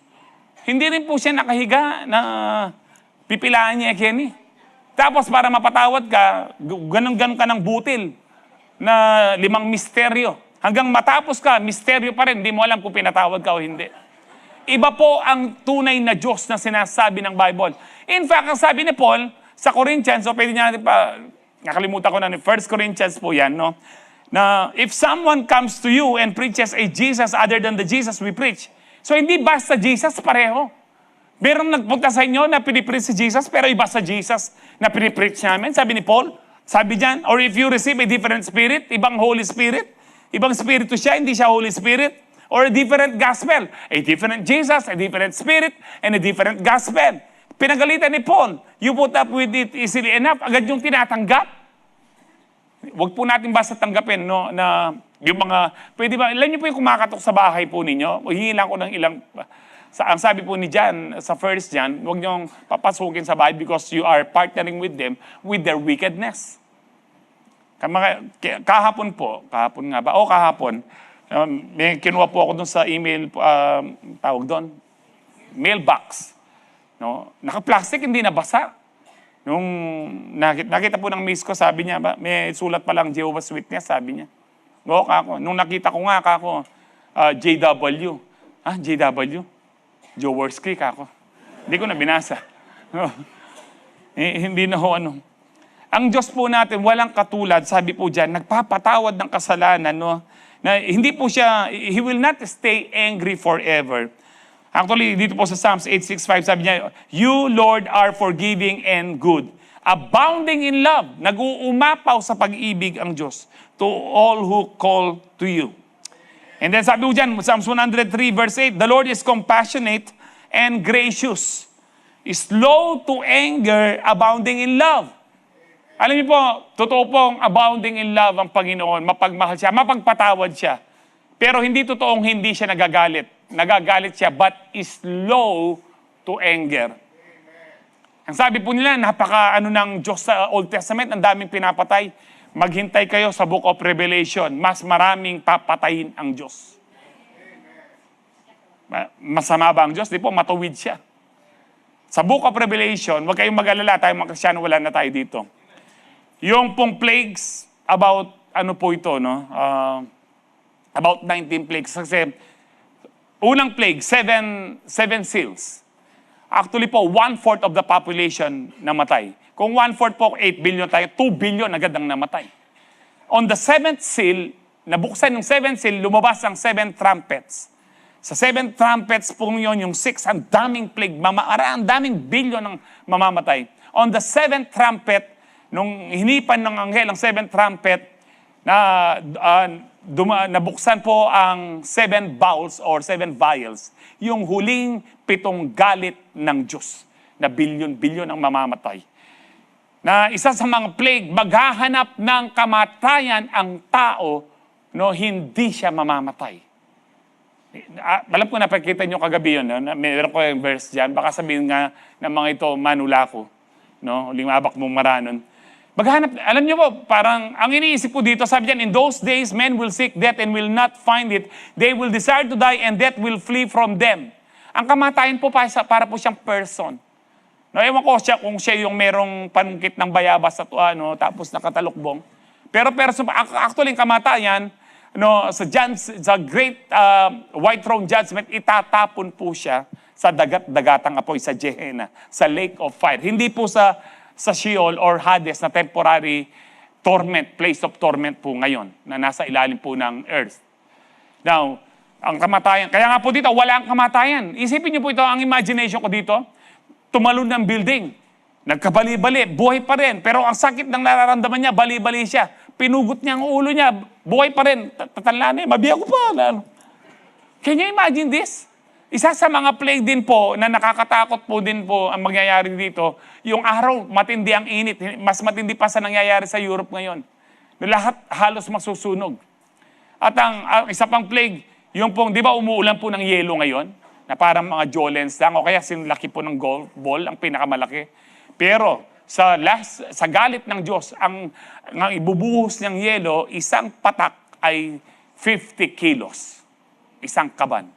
Hindi rin po siya nakahiga na pipilaan niya, Kenny. Tapos para mapatawad ka, ganun-ganun ka ng butil na 5 misteryo. Hanggang matapos ka, misteryo pa rin, hindi mo alam kung pinatawad ka o hindi. Iba po ang tunay na Diyos na sinasabi ng Bible. In fact, ang sabi ni Paul sa Corinthians, so pwede niya natin pa, nakalimutan ko na ni 1 Corinthians po yan, no? Na if someone comes to you and preaches a Jesus other than the Jesus we preach, so hindi basta Jesus, pareho. Merong nagpunta sa inyo na pinipreach si Jesus, pero iba sa Jesus na pinipreach namin, sabi ni Paul. Sabi diyan, or if you receive a different spirit, ibang Holy Spirit, ibang spirito siya, hindi siya Holy Spirit, or a different gospel, a different Jesus, a different spirit, and a different gospel. Pinagalitan ni Paul, you put up with it easily enough, agad yung tinatanggap. Huwag po natin basta tanggapin, no, na yung mga, pwede ba, ilan nyo po yung kumakatok sa bahay po ninyo? O hingi lang ko ng ilang, ang sabi po ni John, sa 1 John, huwag nyo papasukin sa bahay because you are partnering with them with their wickedness. Kahapon may kinuha po ako dun sa email, tawag doon, mailbox. No? Naka-plastic, hindi nabasa. Nung nakita po ng miss ko, sabi niya, may sulat pa lang Jehovah's Witness, sabi niya. Oo, kako. Nung nakita ko nga, kako, JW. JW? Jaworski, kako. Hindi ko na binasa. Hindi na ho, ano. Ang Diyos po natin, walang katulad, sabi po dyan, nagpapatawad ng kasalanan, no? Na hindi po siya, He will not stay angry forever. Actually, dito po sa Psalms 8:6-5, sabi niya, you, Lord, are forgiving and good, abounding in love. Nag-uumapaw sa pag-ibig ang Diyos to all who call to you. And then sabi po dyan, Psalms 103 verse 8, the Lord is compassionate and gracious, slow to anger, abounding in love. Alam niyo po, totoo pong abounding in love ang Panginoon, mapagmahal siya, mapagpatawad siya. Pero hindi totoong hindi siya nagagalit. Nagagalit siya, but is slow to anger. Ang sabi po nila, ng Diyos sa Old Testament, ang daming pinapatay. Maghintay kayo sa Book of Revelation, mas maraming papatayin ang Diyos. Masama ba ang Diyos? Di po, matuwid siya. Sa Book of Revelation, huwag kayong mag-alala, tayo mga Kristyano, wala na tayo dito. Yung pong plagues, about, about 19 plagues. Kasi, unang plague, seven seals. Actually po, 1/4 of the population namatay. Kung 1/4 po, 8 billion tayo, 2 billion agad ang namatay. On the 7th seal, nabuksan yung 7th seal, lumabas ang 7 trumpets. Sa 7 trumpets po yun, yung 6, ang daming plague, ang daming billion ang mamamatay. On the 7th trumpet, nung hinipan ng anghel ang 7th trumpet, nabuksan po ang 7 bowls or 7 vials, yung huling 7 galit ng Diyos na bilyon-bilyon ang mamamatay. Na isa sa mga plague, maghahanap ng kamatayan ang tao, no, hindi siya mamamatay. Alam ko napakita nyo kagabi yun, no? Meron ko yung verse dyan, baka sabihin nga ng mga ito, manulako, no? Limabak mong maranon. Maghanap, alam niyo po, parang ang iniisip po dito, sabi diyan, in those days, men will seek death and will not find it. They will desire to die and death will flee from them. Ang kamatayan po para po siyang person. No, ewan ko siya kung siya yung merong panungkit ng bayabas at tapos nakatalukbong. Pero actually, ang kamatayan, no, sa great white throne judgment, itatapon po siya sa dagat-dagatang apoy, sa Gehenna, sa lake of fire. Hindi po sa Sheol or Hades na temporary torment, place of torment po ngayon, na nasa ilalim po ng earth. Now, ang kamatayan, kaya nga po dito, wala ang kamatayan. Isipin niyo po ito, ang imagination ko dito, tumalon ng building, nagkabali-bali, buhay pa rin, pero ang sakit ng nararamdaman niya, bali-bali siya. Pinugot niya ang ulo niya, buhay pa rin, tatanla na mabiyak ko pa. Can you imagine this? Isa sa mga plague din po na nakakatakot po din po ang mangyayari dito, yung araw, matindi ang init. Mas matindi pa sa nangyayari sa Europe ngayon. Lahat halos masusunog. At ang isa pang plague, yung pong, di ba umuulan po ng yelo ngayon? Na parang mga jolens lang, o kaya sinlaki po ng golf ball, ang pinakamalaki. Pero sa galit ng Diyos, ang ibubuhos ng yelo, isang patak ay 50 kilos. isang kaban.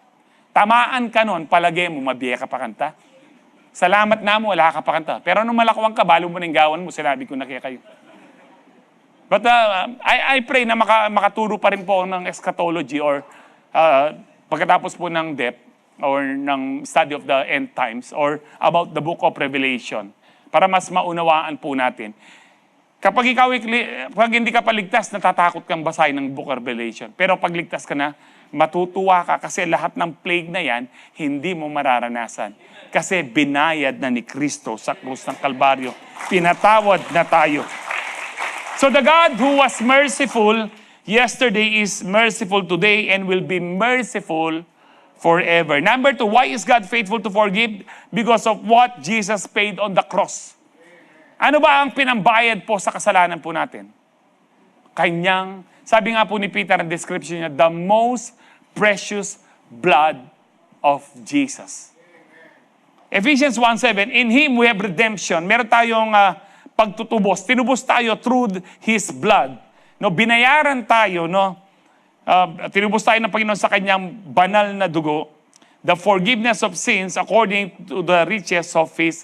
Tamaan ka nun, palagay mo, mabiya ka pa kanta. Salamat na mo, wala ka pa kanta. Pero nung malakwang ka, balo mo ng gawan mo, sinabi ko na kaya kayo. But I pray na makaturo pa rin po ng eschatology or pagkatapos po ng depth or ng study of the end times or about the book of Revelation para mas maunawaan po natin. Kapag pag hindi ka paligtas, natatakot kang basahin ng book of Revelation. Pero pag ligtas ka na, matutuwa ka kasi lahat ng plague na yan, hindi mo mararanasan. Kasi binayad na ni Kristo sa krus ng Kalbaryo. Pinatawad na tayo. So the God who was merciful yesterday is merciful today and will be merciful forever. Number 2, why is God faithful to forgive? Because of what Jesus paid on the cross. Ano ba ang pinambayad po sa kasalanan po natin? Kanyang, sabi nga po ni Peter ang description niya, the most precious blood of Jesus. Ephesians 1:7, in Him we have redemption. Meron tayong pagtutubos. Tinubos tayo through His blood. No, binayaran tayo, no? Tinubos tayo ng Panginoon sa kanyang banal na dugo. The forgiveness of sins according to the riches of His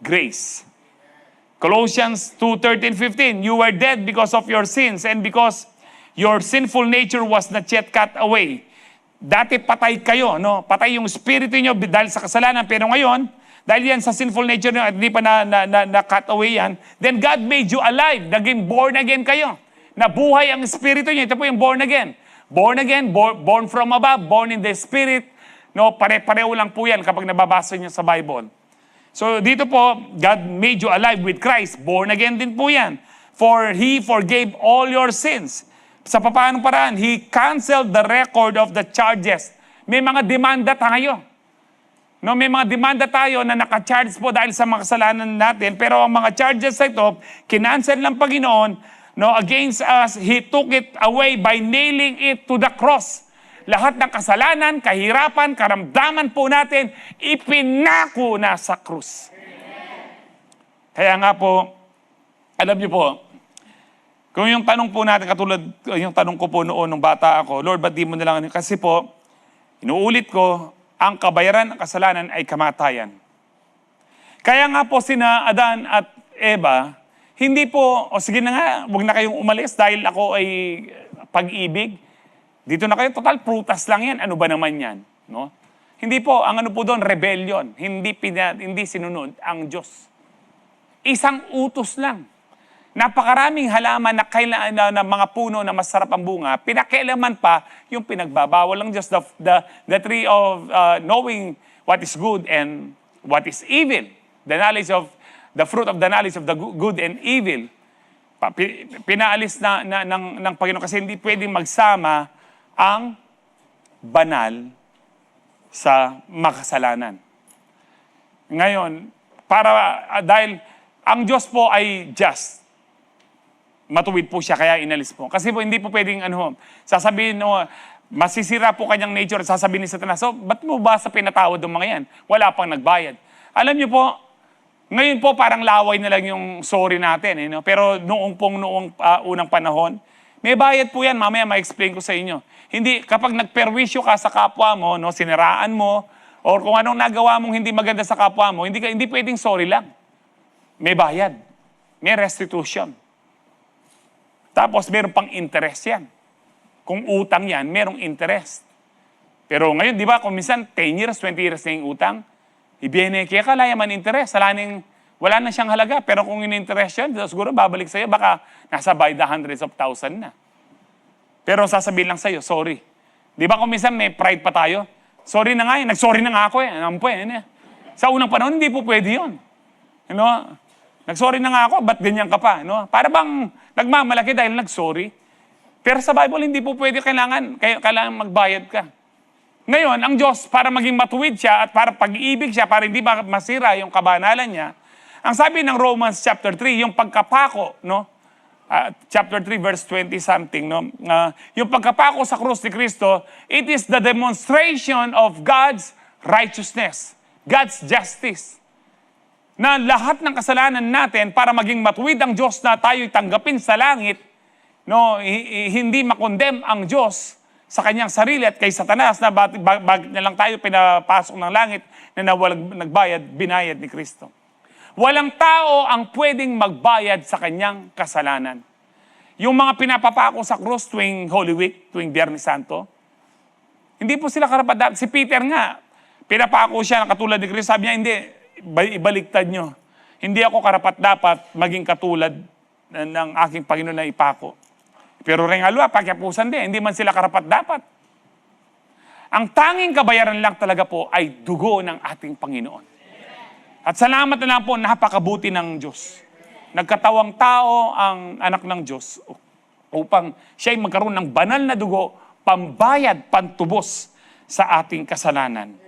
grace. Colossians 2:13-15, you were dead because of your sins and because your sinful nature was not yet cut away. Dati patay kayo, no? Patay yung spirito nyo dahil sa kasalanan. Pero ngayon, dahil yan sa sinful nature nyo at hindi pa na-cut away yan, then God made you alive. Naging born again kayo. Nabuhay ang spirito nyo. Ito po yung born again. Born again, born from above, born in the spirit. No, pare-pareho lang po yan kapag nababasa nyo sa Bible. So dito po, God made you alive with Christ. Born again din po yan. For He forgave all your sins. Sa papaanong paraan? He canceled the record of the charges. May mga demanda tayo. No, may mga demanda tayo na naka-charge po dahil sa mga kasalanan natin. Pero ang mga charges na ito, kinancel ng Panginoon, no, against us, He took it away by nailing it to the cross. Lahat ng kasalanan, kahirapan, karamdaman po natin, ipinako na sa krus. Kaya nga po, alam niyo po, kung yung tanong po natin, katulad yung tanong ko po noon nung bata ako, Lord, ba't di mo na lang? Kasi po, inuulit ko, ang kabayaran ng kasalanan ay kamatayan. Kaya nga po sina Adan at Eva, hindi po, o sige na nga, huwag na kayong umalis dahil ako ay pag-ibig. Dito na kayo, total prutas lang yan. Ano ba naman yan? No? Hindi po, ang ano po doon, rebellion. Hindi sinunod ang Diyos. Isang utos lang. Napakaraming halaman na mga puno na masarap ang bunga, pinakialaman pa yung pinagbabawal ng Diyos, the tree of knowing what is good and what is evil. The fruit of the knowledge of the good and evil. Pinaalis ng Panginoon kasi hindi pwedeng magsama ang banal sa makasalanan. Ngayon, dahil ang Diyos po ay just, matuwid po siya, kaya inalis po. Kasi po, hindi po pwedeng, sasabihin, masisira po kanyang nature, sasabihin ni Satanas, so, ba't mo ba sa pinatawad ng mga yan? Wala pang nagbayad. Alam niyo po, ngayon po, parang laway na lang yung sorry natin. Pero noong unang panahon, may bayad po yan. Mamaya ma-explain ko sa inyo. Hindi, kapag nagperwisyo ka sa kapwa mo, siniraan mo, or kung anong nagawa mong hindi maganda sa kapwa mo, hindi pwedeng sorry lang. May bayad. May restitution. Tapos meron pang interest yan. Kung utang yan, merong interest. Pero ngayon, di ba, kung minsan 10 years, 20 years na yung utang, ibiyene kaya kalaya man interest. Wala na siyang halaga. Pero kung in-interest yan, siguro babalik sa'yo, baka nasa by the hundreds of thousands na. Pero sasabihin lang sa'yo, sorry. Di ba kung minsan may pride pa tayo? Sorry na nga eh. Nag-sorry na nga ako eh. Sa unang panahon, hindi po pwede yun. Nag-sorry na nga ako, ba't ganyan ka pa? Para bang nagmamalaki dahil nag-sorry? Pero sa Bible, hindi po pwede, kailangan magbayad ka. Ngayon, ang Diyos, para maging matuwid siya at para pag-ibig siya, para hindi masira yung kabanalan niya, ang sabi ng Romans chapter 3, yung pagkapako, chapter 3 verse 20 something, yung pagkapako sa krus ni Kristo, it is the demonstration of God's righteousness, God's justice. Na lahat ng kasalanan natin para maging matuwid ang Diyos na tayo'y tanggapin sa langit, hindi makondem ang Diyos sa kanyang sarili at kay Satanas na bakit na lang tayo pinapasok ng langit na walang nagbayad, binayad ni Kristo. Walang tao ang pwedeng magbayad sa kanyang kasalanan. Yung mga pinapapako sa krus tuwing Holy Week, tuwing Biyernes Santo, hindi po sila karapat-dapat. Si Peter nga, pinapako siya katulad ni Kristo. Sabi niya, hindi, ibaligtad nyo. Hindi ako karapat-dapat maging katulad ng aking Panginoon na ipako. Pero rengalwa, pakyapusan din, hindi man sila karapat-dapat. Ang tanging kabayaran lang talaga po ay dugo ng ating Panginoon. At salamat na lang po, napakabuti ng Diyos. Nagkatawang tao ang anak ng Diyos upang siya'y magkaroon ng banal na dugo, pambayad, pantubos sa ating kasalanan.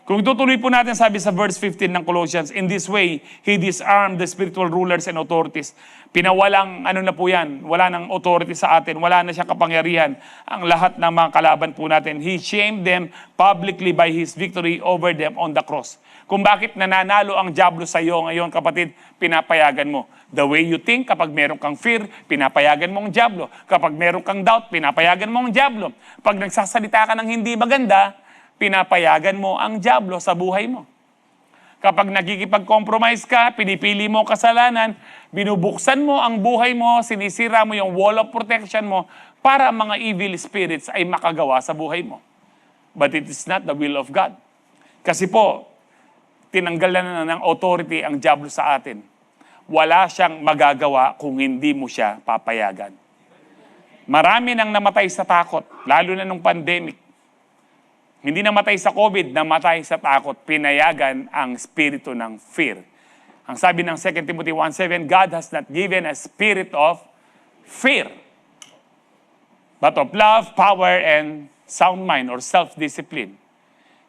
Kung tutuloy po natin, sabi sa verse 15 ng Colossians, in this way, He disarmed the spiritual rulers and authorities. Pinawalang, na po yan, wala nang authority sa atin, wala na siyang kapangyarihan. Ang lahat ng mga kalaban po natin, He shamed them publicly by His victory over them on the cross. Kung bakit nananalo ang dyablo sa iyo ngayon, kapatid, pinapayagan mo. The way you think, kapag meron kang fear, pinapayagan mo ang dyablo. Kapag meron kang doubt, pinapayagan mo ang dyablo. Pag nagsasalita ka ng hindi maganda, pinapayagan mo ang dyablo sa buhay mo. Kapag nagkikipag-compromise ka, pinipili mo kasalanan, binubuksan mo ang buhay mo, sinisira mo yung wall of protection mo para mga evil spirits ay makagawa sa buhay mo. But it is not the will of God. Kasi po, tinanggal na ng authority ang dyablo sa atin. Wala siyang magagawa kung hindi mo siya papayagan. Marami nang namatay sa takot, lalo na nung pandemic. Hindi namatay sa COVID, namatay sa takot. Pinayagan ang spirito ng fear. Ang sabi ng 2 Timothy 1:7, God has not given a spirit of fear, but of love, power, and sound mind or self-discipline.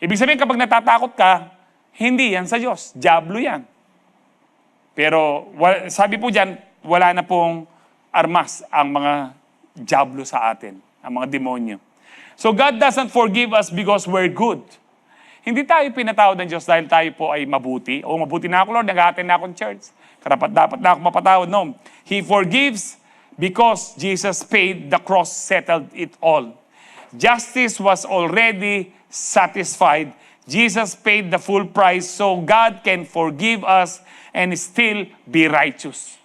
Ibig sabihin, kapag natatakot ka, hindi yan sa Diyos. Dyablo yan. Pero sabi po dyan, wala na pong armas ang mga dyablo sa atin, ang mga demonyo. So God doesn't forgive us because we're good. Hindi tayo pinatawad ng Diyos dahil tayo po ay mabuti. O mabuti na ako, Lord, nag-attend na akong church. Dapat na ako mapatawad. No. He forgives because Jesus paid the cross, settled it all. Justice was already satisfied. Jesus paid the full price so God can forgive us and still be righteous.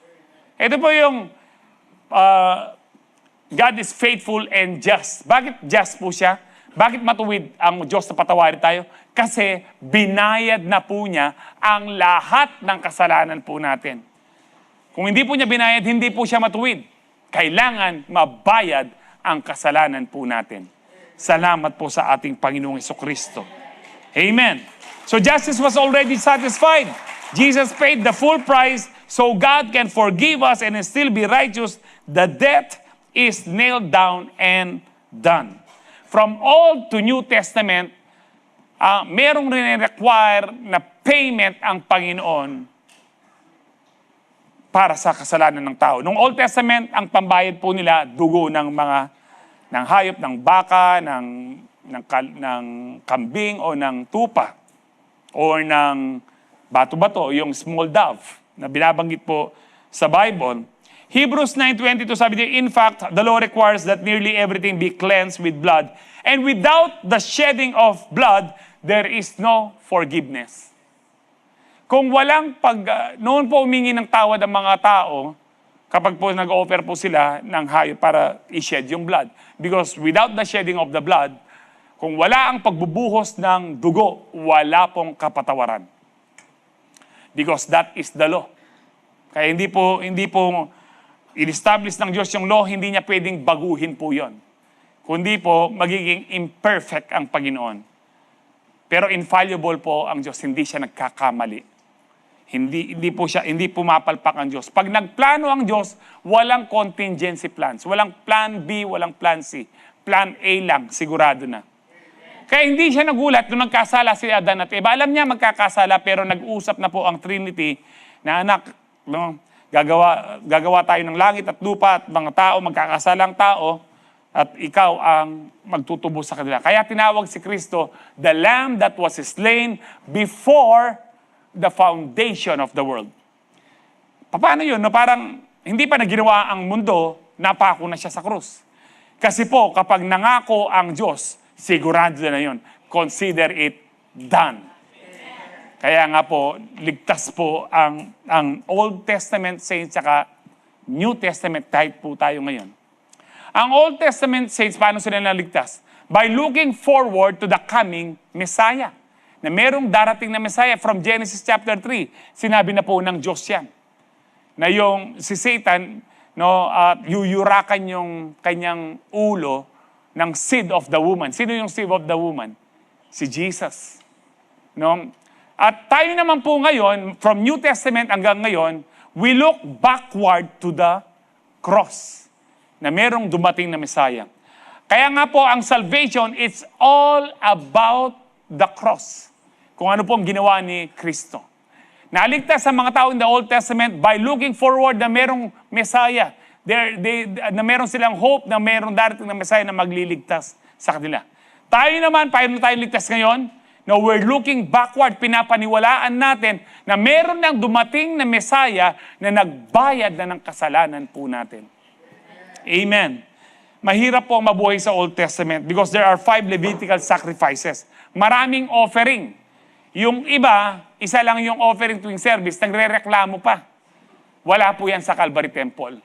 Ito po yung God is faithful and just. Bakit just po siya? Bakit matuwid ang Diyos na patawarin tayo? Kasi binayad na po niya ang lahat ng kasalanan po natin. Kung hindi po niya binayad, hindi po siya matuwid. Kailangan mabayad ang kasalanan po natin. Salamat po sa ating Panginoong Jesucristo. Amen. So justice was already satisfied. Jesus paid the full price so God can forgive us and still be righteous. The debt is nailed down and done. From Old to New Testament, merong rin-require na payment ang Panginoon para sa kasalanan ng tao. Nung Old Testament, ang pambayad po nila, dugo ng hayop, ng baka, ng kambing o ng tupa o ng bato-bato, yung small dove na binabanggit po sa Bible. Hebrews 9:22 sabi niya, in fact, the law requires that nearly everything be cleansed with blood. And without the shedding of blood, there is no forgiveness. Kung walang noon po humingi ng tawad ang mga tao, kapag po nag-offer po sila ng hayop para i-shed yung blood. Because without the shedding of the blood, kung wala ang pagbubuhos ng dugo, wala pong kapatawaran. Because that is the law. Kaya hindi po in-establish ng Diyos yung law, hindi niya pwedeng baguhin po yon. Kundi po, magiging imperfect ang Panginoon. Pero infallible po ang Diyos, hindi siya nagkakamali. Hindi pumapalpak ang Diyos. Pag nagplano ang Diyos, walang contingency plans. Walang plan B, walang plan C. Plan A lang, sigurado na. Kaya hindi siya nagulat nung nagkasala si Adan at Eva. Alam niya magkakasala, pero nag-usap na po ang Trinity na anak, gagawa tayo ng langit at lupa at mga tao, magkakasalang tao, at ikaw ang magtutubo sa kanila. Kaya tinawag si Kristo, the Lamb that was slain before the foundation of the world. Paano yun? No, parang hindi pa na ginawa ang mundo, napako na siya sa krus. Kasi po, kapag nangako ang Diyos, sigurado na yun. Consider it done. Kaya nga po, ligtas po ang Old Testament saints saka New Testament kahit po tayo ngayon. Ang Old Testament saints, paano sila naligtas? By looking forward to the coming Messiah. Na merong darating na Messiah from Genesis chapter 3. Sinabi na po ng Diyos yan. Na yung si Satan, yuyurakan yung kanyang ulo ng seed of the woman. Sino yung seed of the woman? Si Jesus. No? At tayo naman po ngayon, from New Testament hanggang ngayon, we look backward to the cross. Na merong dumating na Messiah. Kaya nga po, ang salvation, it's all about the cross. Kung ano po ang ginawa ni Kristo. Naligtas sa mga tao in the Old Testament by looking forward na merong Messiah. Na meron silang hope na merong darating na Messiah na magliligtas sa kanila. Tayo naman, paano tayo ligtas ngayon? No, we're looking backward, pinapaniwalaan natin na meron nang dumating na Messiah na nagbayad na ng kasalanan po natin. Amen. Mahirap po mabuhay sa Old Testament because there are 5 Levitical sacrifices. Maraming offering. Yung iba, isa lang yung offering tuwing service, nagre-reklamo pa. Wala po yan sa Calvary Temple.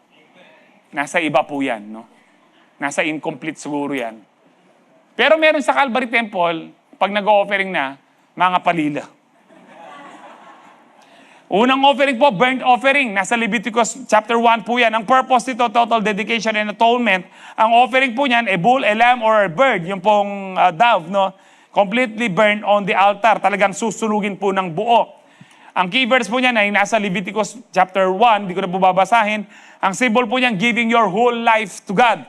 Nasa iba po yan, no? Nasa incomplete siguro yan. Pero meron sa Calvary Temple, pag nag-offering na, mga palila. Unang offering po, burnt offering. Nasa Leviticus chapter 1 po yan. Ang purpose nito, total dedication and atonement. Ang offering po niyan, a bull, a lamb, or a bird. Yung pong dove, no? Completely burned on the altar. Talagang susunugin po ng buo. Ang key verse po niyan ay nasa Leviticus chapter 1. Hindi ko na po babasahin. Ang symbol po niyan, giving your whole life to God.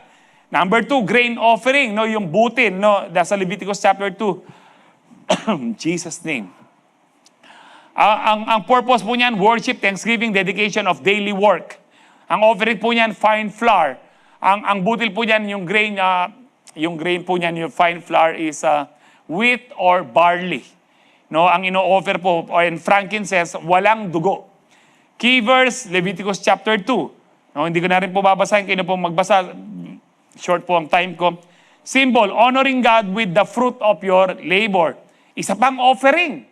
Number 2, grain offering. No? Yung butin. No? Nasa Leviticus chapter 2. Jesus' name. Ang purpose po niyan, worship, thanksgiving, dedication of daily work. Ang offering po niyan, fine flour. Ang butil po niyan, yung grain po niyan, yung fine flour is wheat or barley. No, ang ino-offer po in frankincense, walang dugo. Key verse, Leviticus chapter 2. No, hindi ko na rin po babasahin, kayo na po magbasa. Short po ang time ko. Symbol, honoring God with the fruit of your labor. Isa pang offering.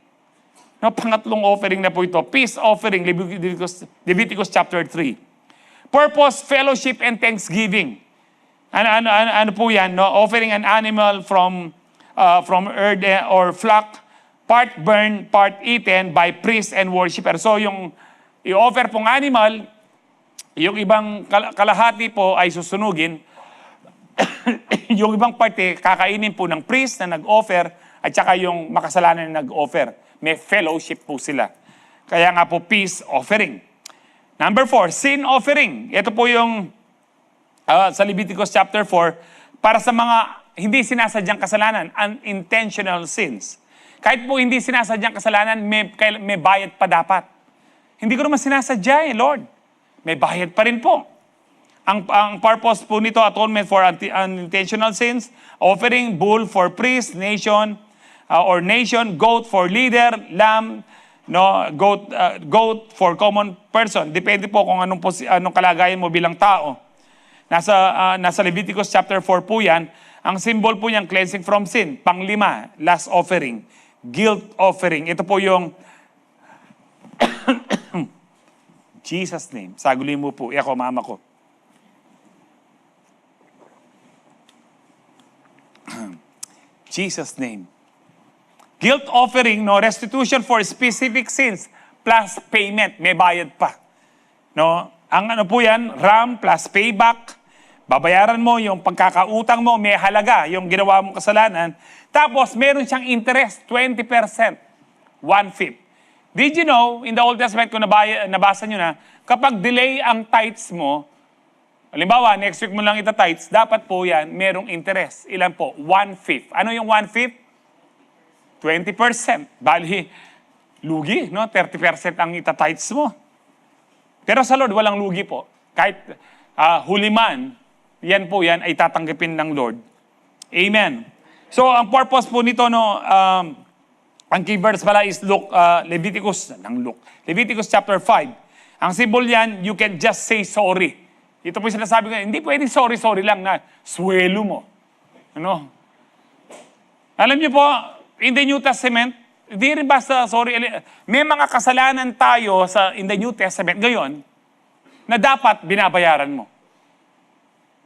No, pangatlong offering na po ito. Peace offering, Leviticus chapter 3. Purpose, fellowship, and thanksgiving. Ano po yan? No? Offering an animal from earth or flock, part burned, part eaten by priest and worshiper. So yung i-offer pong animal, yung ibang kalahati po ay susunugin, yung ibang parte kakainin po ng priest na nag-offer at saka yung makasalanan na nag-offer. May fellowship po sila. Kaya nga po peace offering. Number 4, sin offering. Ito po yung sa Leviticus chapter 4, para sa mga hindi sinasadyang kasalanan, unintentional sins. Kahit po hindi sinasadyang kasalanan, may bayad pa dapat. Hindi ko naman sinasadya Lord. May bayad pa rin po. Ang purpose po nito, atonement for unintentional sins, offering bull for priest, nation, goat for leader, lamb, goat for common person. Depende po kung anong kalagayan mo bilang tao. Nasa Leviticus chapter 4 po yan. Ang symbol po niyang cleansing from sin. Panglima, last offering, guilt offering. Ito po yung Jesus name. Sagulin mo po. Ako, mama ko. Jesus name. Guilt offering, no, restitution for specific sins plus payment. May bayad pa. No? Ang ano po yan, ram plus payback. Babayaran mo yung pagkakautang mo, may halaga yung ginawa mong kasalanan. Tapos, meron siyang interest, 20%, 1/5. Did you know, in the Old Testament, kung nabasa nyo na, kapag delay ang tithes mo, halimbawa, next week mo lang ita-tithes, dapat po yan, merong interest. Ilan po? 1/5. Ano yung 1/5? 20%. Bali, lugi, no? 30% ang ita-tithes mo. Pero sa Lord, walang lugi po. Kahit huli man, yan po yan ay tatanggapin ng Lord. Amen. So, ang purpose po nito, no, ang key verse pala is Leviticus chapter 5. Ang symbol yan, you can just say sorry. Ito po yung sinasabi ko, hindi pwedeng sorry lang na swelo mo. Ano? Alam niyo po, in the New Testament, hindi rin basta sorry. May mga kasalanan tayo in the New Testament ngayon na dapat binabayaran mo.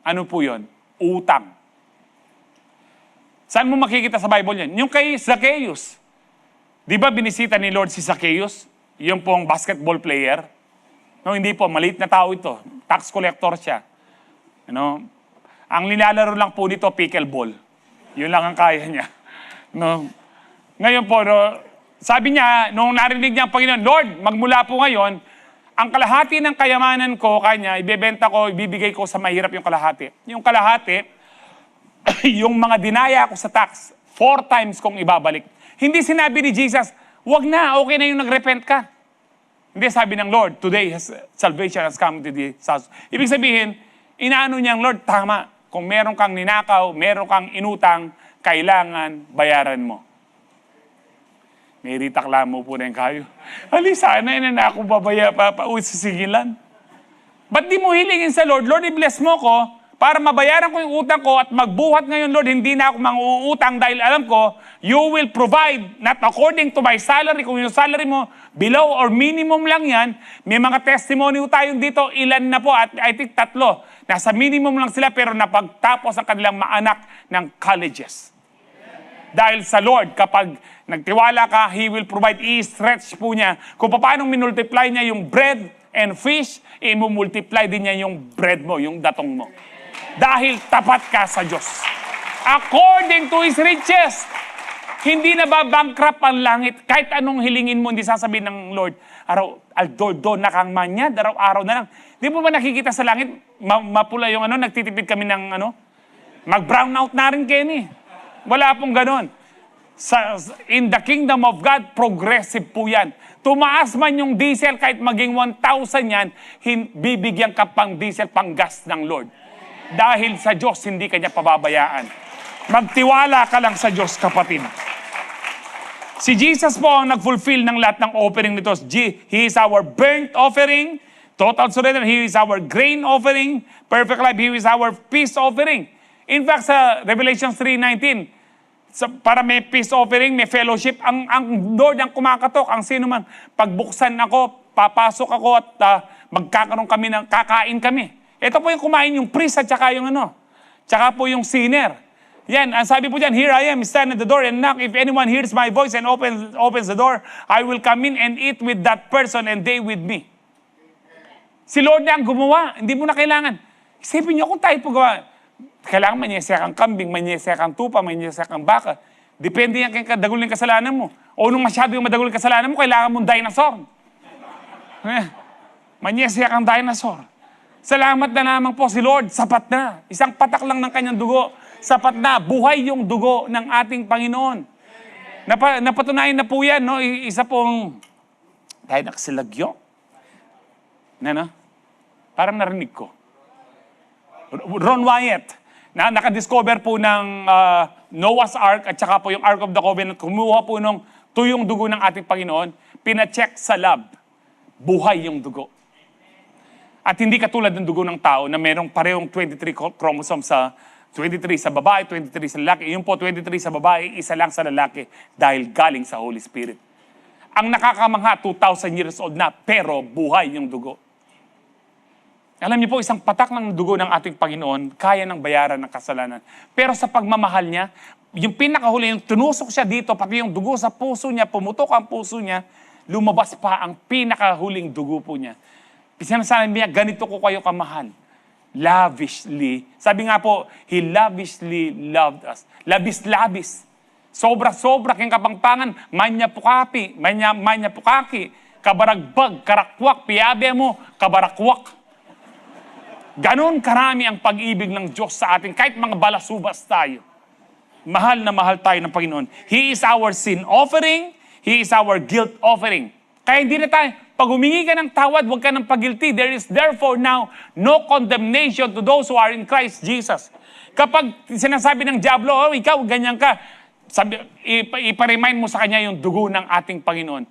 Ano po yun? Utang. Saan mo makikita sa Bible yan? Yung kay Zacchaeus. Di ba binisita ni Lord si Zacchaeus? Yung pong basketball player. No, hindi po, maliit na tao ito. Tax collector siya. Ang nilalaro lang po nito, pickleball. Yun lang ang kaya niya. No? Ngayon po, sabi niya, nung narinig niya ang Panginoon, Lord, magmula po ngayon, ang kalahati ng kayamanan ko, kanya, ibebenta ko, ibibigay ko sa mahirap yung kalahati. Yung kalahati, yung mga dinaya ko sa tax, 4 times kong ibabalik. Hindi sinabi ni Jesus, wag na, okay na yung nagrepent ka. Hindi, sabi ng Lord, today salvation has come to this house. Ibig sabihin, inaano niyang, Lord, tama. Kung meron kang ninakaw, meron kang inutang, kailangan bayaran mo. May ritaklamo po na yung kayo. Ali, sana yun na ako papauwi sa sigilan. Ba't di mo hilingin sa Lord, Lord, i-bless mo ko para mabayaran ko yung utang ko at magbuhat ngayon, Lord, hindi na ako mang-uutang dahil alam ko, you will provide not according to my salary. Kung yung salary mo, below or minimum lang yan, may mga testimony tayo dito, ilan na po, at I think 3. Nasa minimum lang sila pero napagtapos ang kanilang mga anak ng colleges. Dahil sa Lord, kapag nagtiwala ka, He will provide, i-stretch po niya. Kung paano minultiply niya yung bread and fish, i-multiply din niya yung bread mo, yung datong mo. Dahil tapat ka sa Diyos. According to His riches, hindi na babankrupt ang langit. Kahit anong hilingin mo, hindi sasabihin ng Lord, aldoldo na kang manyad, araw-araw na lang. Di mo ba nakikita sa langit, mapula yung nagtitipid kami ng mag-brown out na rin, Kenny. Wala pong ganon. In the kingdom of God, progressive po yan. Tumaas man yung diesel, kahit maging 1,000 yan, bibigyan ka pang diesel, pang gas ng Lord. Dahil sa Diyos, hindi kanya pababayaan. Magtiwala ka lang sa Diyos, kapatid. Si Jesus po ang nag-fulfill ng lahat ng offering nito. He is our burnt offering, total surrender. He is our grain offering, perfect life. He is our peace offering. In fact, sa Revelation 3:19, para may peace offering, may fellowship, ang Lord ang kumakatok, ang sino man, pagbuksan ako, papasok ako at magkakaroon kami kakain kami. Ito po yung kumain yung priest at saka yung tsaka po yung sinner. Yan, ang sabi po dyan, here I am, stand at the door and knock. If anyone hears my voice and opens the door, I will come in and eat with that person and they with me. Si Lord na ang gumawa, hindi mo na kailangan. Isipin niyo kung tayo po gawa. Kailangan manyesya kang kambing, manyesya kang tupa, manyesya kang baka. Depende yan kay kadagulong kasalanan mo. O nung masyado yung madagulong kasalanan mo, kailangan mong dinosaur. Manyesya kang dinosaur. Salamat na naman po si Lord, sapat na. Isang patak lang ng kanyang dugo, sapat na. Buhay yung dugo ng ating Panginoon. Napatunayan na po yan, no? Isa pong, dahil nakasilagyo. Parang narinig ko. Ron Wyatt, na nakadiscover po ng Noah's Ark at saka po yung Ark of the Covenant, kumuha po nung tuyong dugo ng ating Panginoon, pina-check sa lab, buhay yung dugo. At hindi katulad ng dugo ng tao na merong parehong 23 chromosomes 23 sa babae, 23 sa lalaki. Yung po 23 sa babae, isa lang sa lalaki dahil galing sa Holy Spirit. Ang nakakamangha, 2,000 years old na, pero buhay yung dugo. Alam niyo po, isang patak ng dugo ng ating Panginoon, kaya ng bayaran ng kasalanan. Pero sa pagmamahal niya, yung pinakahuli, yung tunusok siya dito, pati yung dugo sa puso niya, pumutok ang puso niya, lumabas pa ang pinakahuling dugo po niya. Sinasabi niya, ganito ko kayo kamahal. Lavishly. Sabi nga po, He lavishly loved us. Labis-labis. Sobra-sobra king kapangpangan, manya pukaki, kabaragbag, karakwak, piyabe mo, kabarakwak. Ganon karami ang pag-ibig ng Diyos sa atin, kahit mga balasubas tayo. Mahal na mahal tayo ng Panginoon. He is our sin offering, He is our guilt offering. Kaya hindi na tayo, pag humingi ka ng tawad, huwag ka ng pag-guilty. There is therefore now no condemnation to those who are in Christ Jesus. Kapag sinasabi ng Diablo, ikaw, ganyan ka, iparemind mo sa kanya yung dugo ng ating Panginoon.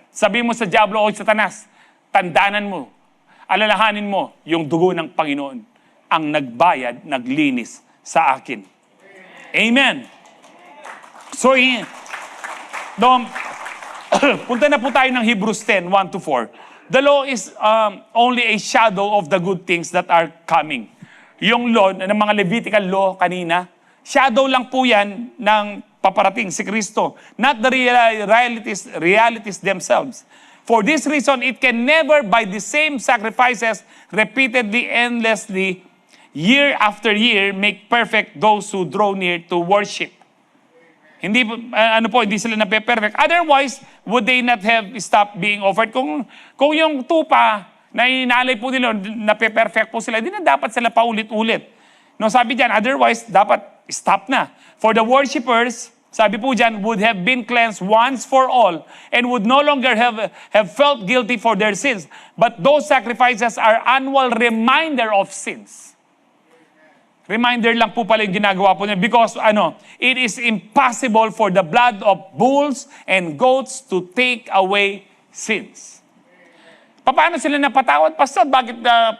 Sabi mo sa Diablo o Satanas, tandaanan mo, alalahanin mo yung dugo ng Panginoon ang nagbayad, naglinis sa akin. Amen. So, punta na po tayo ng Hebrews 10, 1-4. The law is only a shadow of the good things that are coming. Yung law, ng mga Levitical law kanina, shadow lang po yan ng paparating si Kristo. Not the realities themselves. For this reason, it can never, by the same sacrifices, repeatedly, endlessly, year after year, make perfect those who draw near to worship. Hindi, hindi sila nape-perfect. Otherwise, would they not have stopped being offered? Kung yung tupa na inalay po nila, nape-perfect po sila, hindi na dapat sila paulit-ulit. No, sabi dyan, otherwise, dapat stop na. For the worshipers, sabi po dyan, would have been cleansed once for all and would no longer have felt guilty for their sins. But those sacrifices are annual reminder of sins. Reminder lang po pala yung ginagawa po niya because it is impossible for the blood of bulls and goats to take away sins. Paano sila napatawad? Pastor, bakit pa?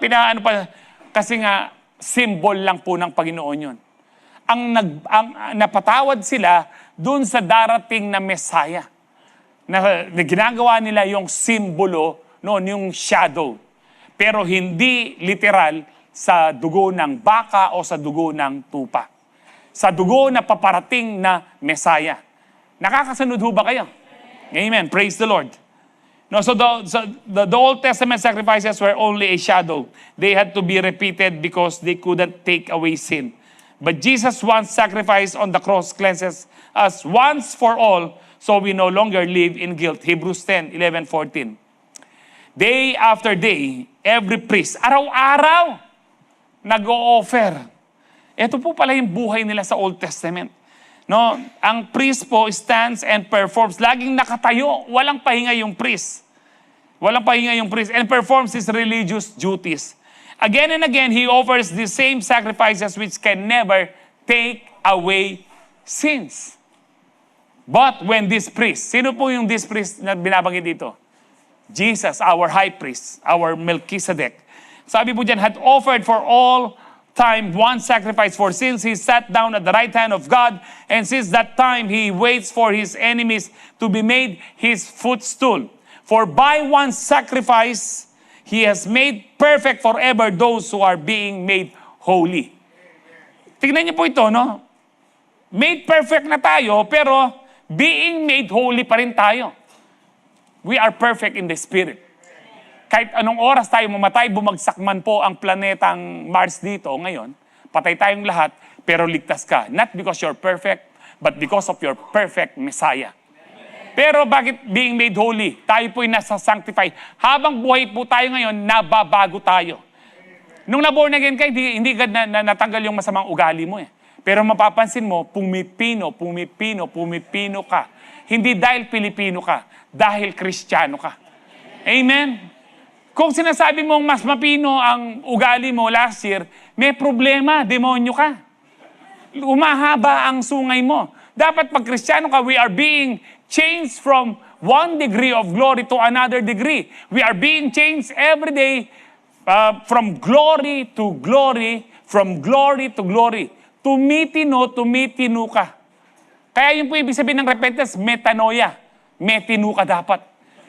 Kasi nga, symbol lang po ng Panginoon yun. Ang napatawad sila dun sa darating na Messiah. Na ginagawa nila yung simbolo, yung shadow. Pero hindi literal sa dugo ng baka o sa dugo ng tupa. Sa dugo na paparating na Messiah. Nakakasunod ho ba kayo? Amen. Praise the Lord. No, so the Old Testament sacrifices were only a shadow. They had to be repeated because they couldn't take away sin. But Jesus' once sacrifice on the cross cleanses us once for all, so we no longer live in guilt. Hebrews 10, 11, 14. Day after day, every priest, araw-araw, nag-o-offer. Ito po pala yung buhay nila sa Old Testament. No, ang priest po stands and performs. Laging nakatayo, walang pahinga yung priest. Walang pahinga yung priest and performs his religious duties. Again and again, he offers the same sacrifices which can never take away sins. But when this priest, sino po yung this priest na binabanggit dito? Jesus, our high priest, our Melchizedek. Sabi po dyan, had offered for all time one sacrifice for sins, he sat down at the right hand of God, and since that time he waits for his enemies to be made his footstool. For by one sacrifice, he has made perfect forever those who are being made holy. Tingnan niyo po ito, no? Made perfect na tayo, pero being made holy pa rin tayo. We are perfect in the Spirit. Kahit anong oras tayo mamatay, bumagsak man po ang planetang Mars dito ngayon, patay tayong lahat, pero ligtas ka. Not because you're perfect, but because of your perfect Messiah. Pero bakit being made holy? Tayo po'y nasa sanctify. Habang buhay po tayo ngayon, nababago tayo. Nung na-born again ka, hindi agad na natanggal yung masamang ugali mo eh. Pero mapapansin mo, pumipino ka. Hindi dahil Pilipino ka, dahil Kristiyano ka. Amen? Kung sinasabi mong mas mapino ang ugali mo last year, may problema, demonyo ka. Umahaba ang sungay mo. Dapat pag Kristiyano ka, we are being changed from one degree of glory to another degree. We are being changed every day from glory to glory, from glory to glory. Tumitino ka. Kaya yun po ibig sabihin ng repentance, metanoia. Metino ka dapat.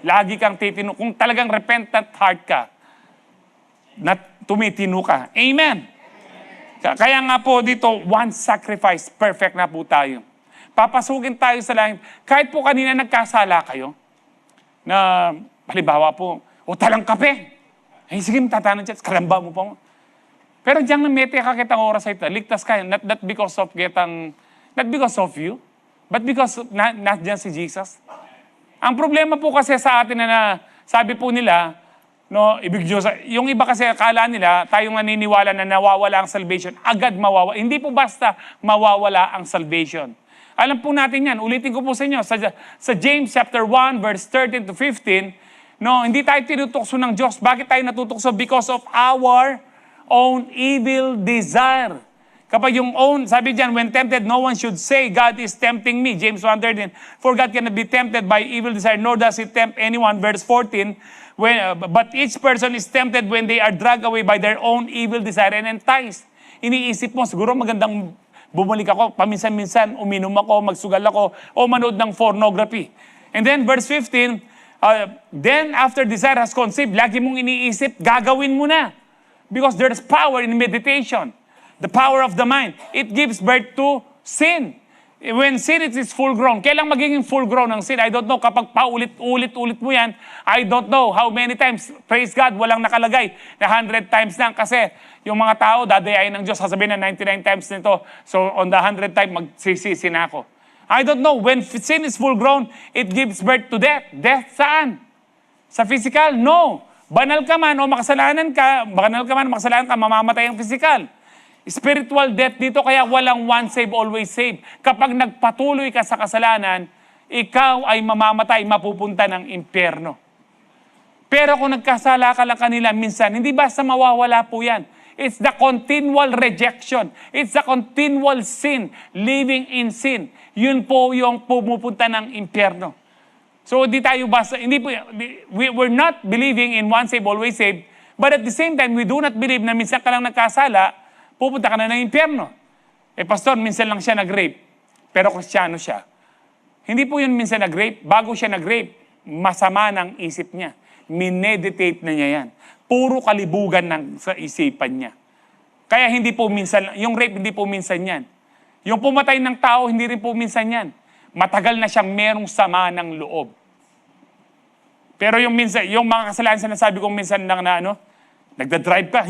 Lagi kang titino. Kung talagang repentant heart ka, tumitino ka. Amen. Kaya nga po dito, one sacrifice, perfect na po tayo. Papasukin tayo sa langit. Kahit po kanina nagkasala kayo, na halimbawa po, talang kape. Ay, sige, matatanan dyan, karamba mo pa mo. Pero diyan na mete ka kitang oras sa ito, ligtas ka, not because of you, but because of, not just si Jesus. Ang problema po kasi sa atin na sabi po nila, ibig Diyos, yung iba kasi akala nila, tayong naniniwala na nawawala ang salvation, agad mawawala. Hindi po basta mawawala ang salvation. Alam po natin yan. Ulitin ko po sa inyo. Sa James chapter 1, verse 13 to 15, hindi tayo tinutukso ng Diyos. Bakit tayo natutukso? Because of our own evil desire. Kapag yung own, sabi diyan, when tempted, no one should say, God is tempting me. James 1:13. For God cannot be tempted by evil desire, nor does He tempt anyone. Verse 14, but each person is tempted when they are dragged away by their own evil desire and enticed. Iniisip mo, siguro magandang bumalik ako, paminsan-minsan, uminom ako, magsugal ako, o manood ng pornography. And then verse 15, then after desire has conceived, lagi mong iniisip, gagawin mo na. Because there's power in meditation. The power of the mind. It gives birth to sin. When sin is full grown, kailang magiging full grown ang sin? I don't know. Kapag paulit-ulit mo yan, I don't know how many times. Praise God, walang nakalagay na 100 times lang. Kasi yung mga tao, dadayain ng Diyos, sasabihin na 99 times nito. So on the 100 time, magsisisi na ako. I don't know. When sin is full grown, it gives birth to death. Death saan? Sa physical? No. Banal ka man o makasalanan ka, mamamatay ang physical. Spiritual death dito, kaya walang once save, always save. Kapag nagpatuloy ka sa kasalanan, ikaw ay mamamatay, mapupunta ng impyerno. Pero kung nagkasala ka lang kanila minsan, hindi basta mawawala po yan. It's the continual rejection. It's the continual sin, living in sin. Yun po yung pumupunta ng impyerno. So di tayo basta, we're not believing in once save, always save, but at the same time, we do not believe na minsan ka lang nagkasala, pupunta ka na ng impyerno. Pastor, minsan lang siya nag-rape, pero Kristiyano siya. Hindi po yun minsan nag-rape. Bago siya nag-rape, masama ng isip niya. Mineditate na niya yan. Puro kalibugan sa isipan niya. Kaya hindi po minsan, yung rape hindi po minsan yan. Yung pumatay ng tao, hindi rin po minsan yan. Matagal na siyang merong sama ng loob. Pero yung minsan, yung mga kasalanan sinasabi kong minsan lang na nagda-drive ka,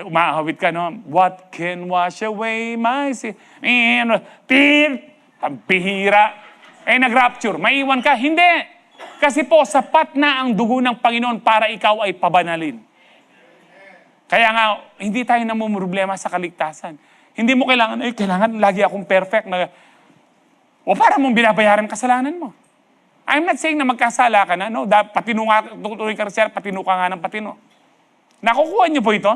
umahawit ka, what can wash away my sin? Ang bihira. Nag-rapture. Maiwan ka? Hindi. Kasi po, sapat na ang dugo ng Panginoon para ikaw ay pabanalin. Kaya nga, hindi tayo namumroblema sa kaligtasan. Hindi mo kailangan lagi akong perfect o para mong binabayaran kasalanan mo. I'm not saying na magkasala ka na. No, patino ka nga ng patino. Nakukuha niyo po ito?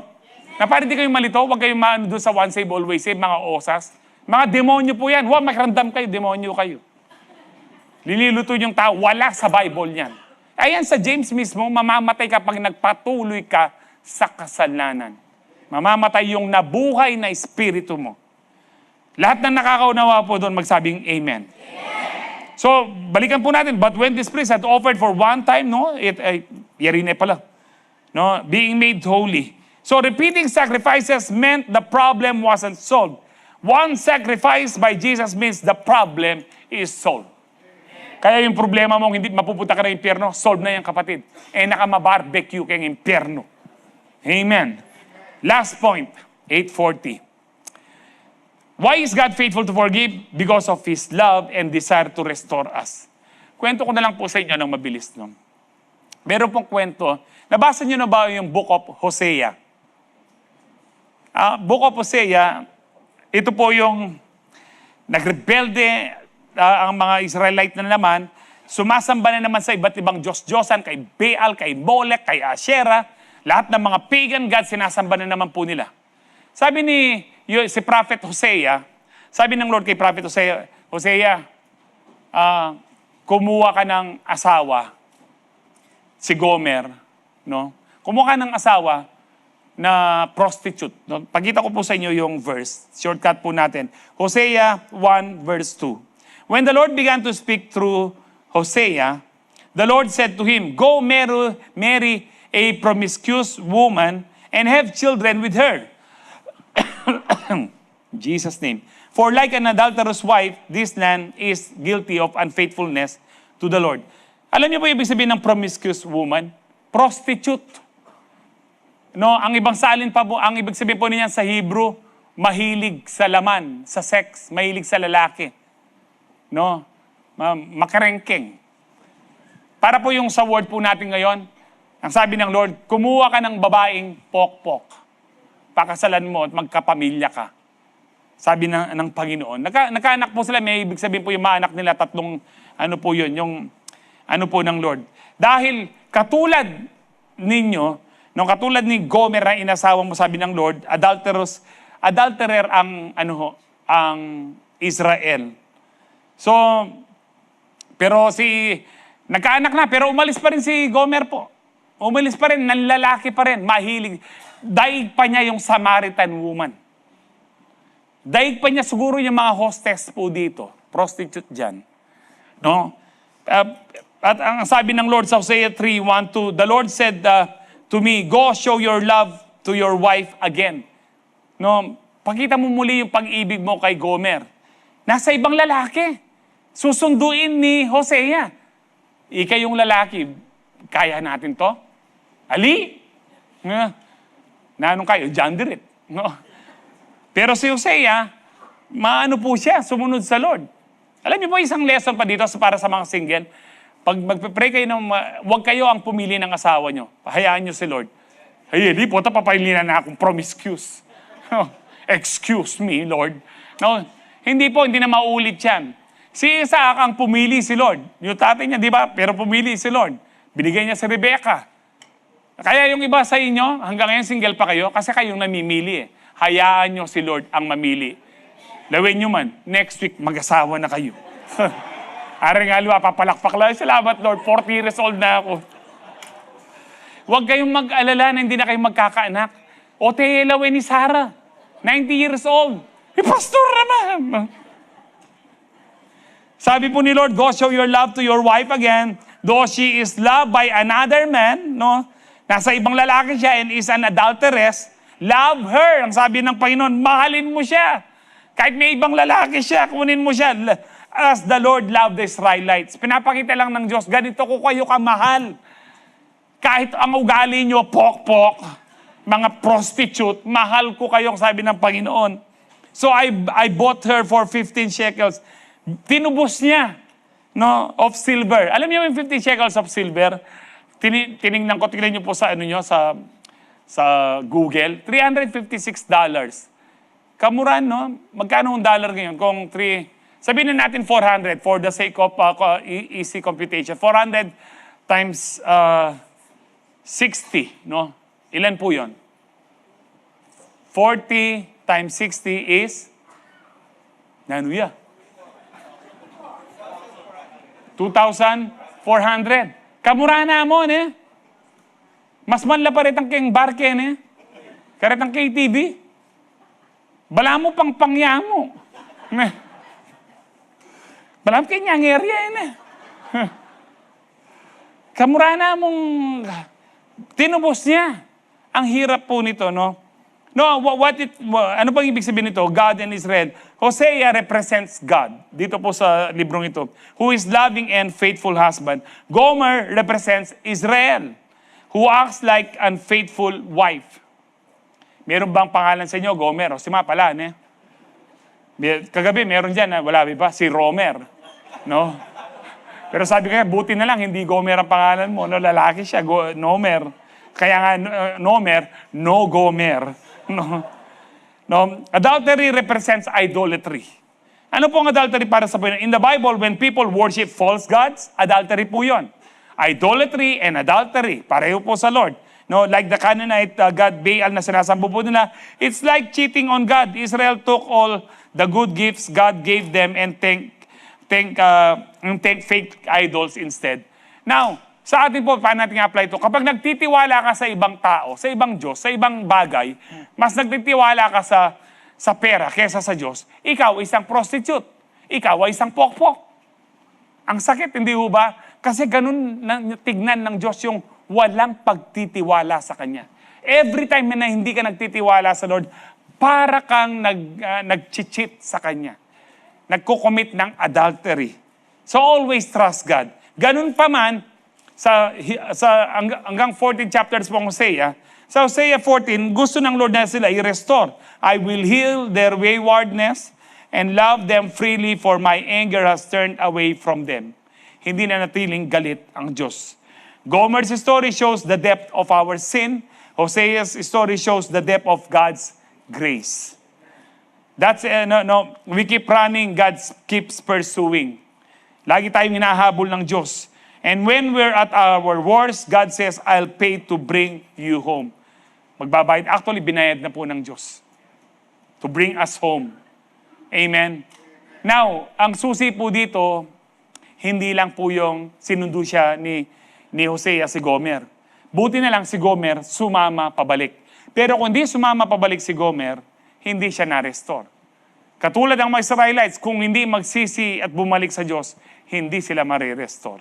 Na para di kayo malito, huwag kayong maano doon sa one save, always save, mga osas. Mga demonyo po yan. Huwag makiramdam kayo, demonyo kayo. Lililuto yung tao, wala sa Bible yan. Ayan sa James mismo, mamamatay kapag nagpatuloy ka sa kasalanan. Mamamatay yung nabuhay na espiritu mo. Lahat ng nakakaunawa po doon, magsabing amen. So, balikan po natin. But when this priest had offered for one time, yarine pala. Being made holy. So repeating sacrifices meant the problem wasn't solved. One sacrifice by Jesus means the problem is solved. Kaya yung problema mong hindi mapupunta ka ng impyerno, solve na yan, kapatid. Nakamabarbecue kang impyerno. Amen. Last point, 8:40. Why is God faithful to forgive? Because of His love and desire to restore us. Kwento ko na lang po sa inyo ng mabilis. Meron pong kwento. Nabasa niyo na ba yung Book of Hosea? Book of Hosea, ito po yung nagrebelde ang mga Israelite na naman, sumasamba na naman sa iba't ibang Diyos-Diyosan, kay Baal, kay Molech, kay Asherah, lahat ng mga pagan gods, sinasamba na naman po nila. Sabi si Prophet Hosea, sabi ng Lord kay Prophet Hosea, kumuha ka ng asawa, si Gomer, kumuha ka ng asawa na prostitute. Pagkita ko po sa inyo yung verse. Shortcut po natin. Hosea 1 verse 2. When the Lord began to speak through Hosea, the Lord said to him, go marry a promiscuous woman and have children with her. In Jesus' name. For like an adulterous wife, this land is guilty of unfaithfulness to the Lord. Alam niyo po ibig sabihin ng promiscuous woman? Prostitute. Ang ibang salin pa po, ang ibig sabihin po niyan sa Hebrew, mahilig sa laman, sa sex, mahilig sa lalaki. Makarengking. Para po yung sa word po natin ngayon, ang sabi ng Lord, kumuha ka ng babaeng pokpok. Pakasalan mo at magkapamilya ka. Sabi ng Panginoon. Nakaanak po sila, may ibig sabihin po yung mga anak nila, tatlong, po yun, yung, ng Lord. Dahil katulad ninyo, No, katulad ni Gomer na inasawa mo, sabi ng Lord, adulterer ang Israel. So, pero nagkaanak na, pero umalis pa rin si Gomer po. Umalis pa rin, nanlalaki pa rin, mahilig. Daig pa niya yung Samaritan woman. Daig pa niya siguro yung mga hostess po dito, prostitute dyan. No? At ang sabi ng Lord sa Hosea 3:1-2, the Lord said to me, go show your love to your wife again. No, pakita mo muli yung pag-ibig mo kay Gomer. Nasa ibang lalaki. Susunduin ni Hosea. Ika yung lalaki, kaya natin to? Ali? Nanong kayo? John Dirit. No? Pero si Hosea, maano po siya, sumunod sa Lord. Alam niyo po, isang lesson pa dito para sa mga single. Pag magpe-pray kayo, huwag kayo ang pumili ng asawa nyo. Hayaan nyo si Lord. Ay, hindi po, papailinan na akong promiscuous. Excuse me, Lord. No, hindi po, hindi na maulit yan. Si Isaac ang pumili si Lord. Yung tatay niya, di ba? Pero pumili si Lord. Binigay niya si Rebecca. Kaya yung iba sa inyo, hanggang ngayon single pa kayo, kasi kayong namimili eh. Hayaan nyo si Lord ang mamili. Lawin nyo man, next week, mag-asawa na kayo. Aring alwa, papalakpak lang. Salamat Lord, 40 years old na ako. Huwag kayong mag-alala na hindi na kayo magkakaanak. O lawin ni Sarah, 90 years old. Pastor naman. Sabi po ni Lord, go show your love to your wife again, though she is loved by another man, no? Nasa ibang lalaki siya and is an adulteress, love her. Ang sabi ng Panginoon, mahalin mo siya. Kahit may ibang lalaki siya, kunin mo siya. As the Lord loved the Israelites. Pinapakita lang ng Diyos, ganito ko kayo kamahal. Kahit ang ugali nyo, pok-pok, mga prostitute, mahal ko kayong sabi ng Panginoon. So I bought her for 15 shekels. Tinubos niya, no, of silver. Alam niyo yung 15 shekels of silver? Tingnan niyo po sa Google, $356. Kamuran, no? Magkano ang dollar ngayon? Sabihin na natin 400 for the sake of easy computation. 400 times 60, no? Ilan po yun? 40 times 60 is, nanuya? 2,400. Kamura na mo, ne? Mas manla pa rin ang king barke, ne? Karet ang KTV. Bala mo pang pangyamo. Ne? Bala mo kanyang area, ne? Kamura na mong tinubos niya. Ang hirap po nito, no? No, ano pang ibig sabihin nito? God and Israel. Hosea represents God. Dito po sa librong ito. Who is loving and faithful husband. Gomer represents Israel. Who acts like unfaithful wife. Meron bang pangalan sa inyo? Gomer. O si pala, ne? Kagabi, meron dyan, wala ba? Si Romer. No? Pero sabi ko, buti na lang, hindi Gomer ang pangalan mo. No, lalaki siya, Nomer. Kaya nga, Nomer, no Gomer. No. Adultery represents idolatry. Ano po ang adultery para sa Panginoon? In the Bible, when people worship false gods, adultery po yun. Idolatry and adultery, pareho po sa Lord. No, like the Canaanite god Baal na sinasambo po nila, it's like cheating on God. Israel took all the good gifts God gave them and take fake idols instead. Now, sa atin po, paano natin apply ito? Kapag nagtitiwala ka sa ibang tao, sa ibang Diyos, sa ibang bagay, mas nagtitiwala ka sa pera kesa sa Diyos, ikaw isang prostitute. Ikaw ay isang pokpok. Ang sakit, hindi ho ba? Kasi ganun tignan ng Diyos yung walang pagtitiwala sa Kanya. Every time na hindi ka nagtitiwala sa Lord, para kang nag-cheat sa Kanya. Nagko-commit ng adultery. So always trust God. Ganun pa man, hanggang 14 chapters po Hosea, sa Hosea 14, gusto ng Lord na sila i-restore. I will heal their waywardness and love them freely for my anger has turned away from them. Hindi na natiling galit ang Diyos. Gomer's story shows the depth of our sin. Hosea's story shows the depth of God's grace. That's, we keep running, God keeps pursuing. Lagi tayong hinahabol ng Diyos. And when we're at our worst, God says, I'll pay to bring you home. Magbabayad. Actually, binayad na po ng Diyos to bring us home. Amen. Now, ang susi po dito, hindi lang po yung sinundo siya ni Hosea si Gomer. Buti na lang si Gomer sumama pabalik. Pero kung hindi sumama pabalik si Gomer, hindi siya na-restore. Katulad ng mga Israelites, kung hindi magsisi at bumalik sa Diyos, hindi sila ma-restore.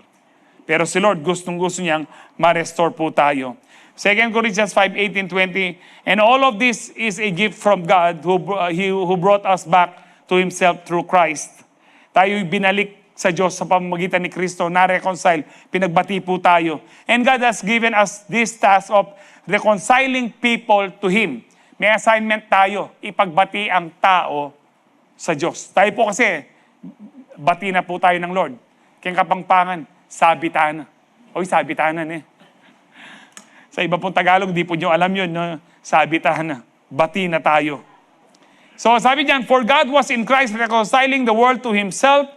Pero si Lord, gustong-gusto niyang ma-restore po tayo. 2 Corinthians 5:18-20, and all of this is a gift from God who brought us back to Himself through Christ. Tayo'y binalik sa Diyos sa pamamagitan ni Kristo, na-reconcile, pinagbati po tayo. And God has given us this task of reconciling people to Him. May assignment tayo, ipagbati ang tao sa Diyos. Tayo po kasi, bati na po tayo ng Lord. Kaya kapangpangan, sabitanan. Oy, sabitanan eh. Sa iba pong Tagalog, di po nyo alam yun, no? Sabitanan. Bati na tayo. So sabi diyan, for God was in Christ reconciling the world to Himself.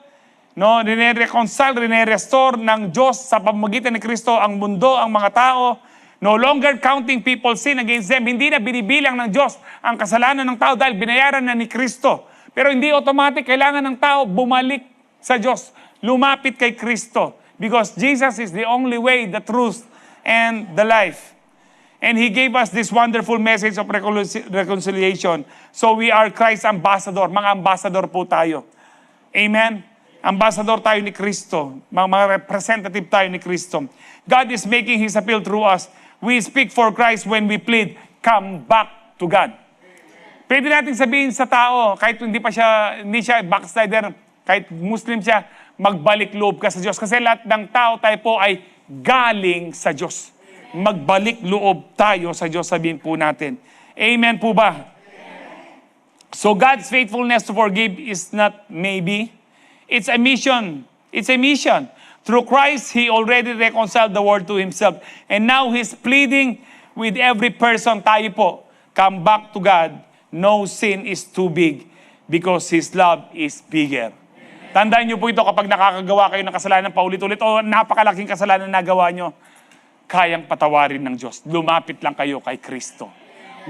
No, rene-reconcile, rene-restore ng Diyos sa pamamagitan ni Kristo ang mundo, ang mga tao. No longer counting people's sin against them. Hindi na binibilang ng Diyos ang kasalanan ng tao dahil binayaran na ni Kristo. Pero hindi automatic, kailangan ng tao bumalik sa Diyos. Lumapit kay Kristo. Because Jesus is the only way, the truth, and the life. And He gave us this wonderful message of reconciliation. So we are Christ's ambassador. Mga ambassador po tayo. Amen? Ambassador tayo ni Kristo. Mga representative tayo ni Kristo. God is making His appeal through us. We speak for Christ when we plead, come back to God. Pwede natin sabihin sa tao, kahit hindi siya backslider, kahit Muslim siya, magbalik loob ka sa Diyos. Kasi lahat ng tao tayo po ay galing sa Diyos. Magbalik loob tayo sa Diyos, sabihin po natin. Amen po ba? So God's faithfulness to forgive is not maybe. It's a mission. It's a mission. Through Christ, He already reconciled the world to Himself. And now He's pleading with every person, tayo po, come back to God. No sin is too big because His love is bigger. Tandaan niyo po ito kapag nakakagawa kayo ng kasalanan paulit-ulit o napakalaking kasalanan na nagawa niyo, kayang patawarin ng Diyos. Lumapit lang kayo kay Kristo.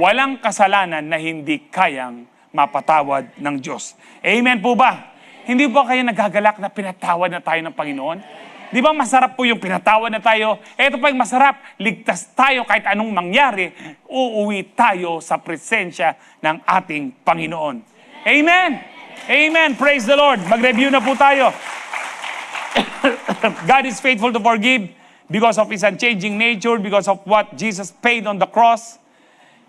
Walang kasalanan na hindi kayang mapatawad ng Diyos. Amen po ba? Hindi ba kayo nagagalak na pinatawad na tayo ng Panginoon? Di ba masarap po yung pinatawad na tayo? Ito pa yung masarap, ligtas tayo kahit anong mangyari, uuwi tayo sa presensya ng ating Panginoon. Amen! Amen! Praise the Lord! Mag-review na po tayo. God is faithful to forgive because of His unchanging nature, because of what Jesus paid on the cross,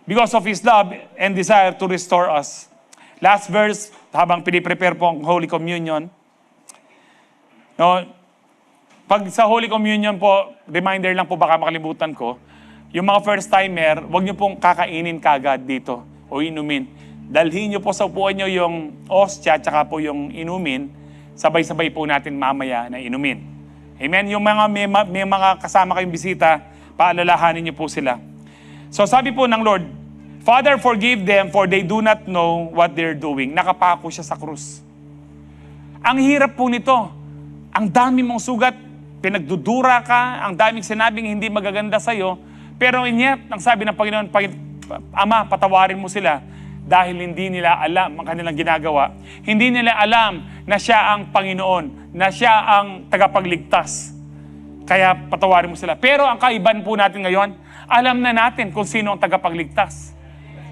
because of His love and desire to restore us. Last verse, habang piniprepare po ang Holy Communion. No, pag sa Holy Communion po, reminder lang po, baka makalimutan ko, yung mga first-timer, huwag nyo pong kakainin kagad dito o inumin. Dalhin nyo po sa upuan nyo yung ostya, tsaka po yung inumin, sabay-sabay po natin mamaya na inumin. Amen? Yung mga may mga kasama kayong bisita, paalalahanin nyo po sila. So sabi po ng Lord, Father, forgive them for they do not know what they're doing. Nakapako siya sa krus. Ang hirap po nito. Ang dami mong sugat, pinagdudura ka, ang daming sinabing hindi magaganda sa'yo, pero inyet, ang sabi ng Panginoon, Ama, patawarin mo sila dahil hindi nila alam ang kanilang ginagawa. Hindi nila alam na siya ang Panginoon, na siya ang tagapagligtas. Kaya patawarin mo sila. Pero ang kaibahan po natin ngayon, alam na natin kung sino ang tagapagligtas.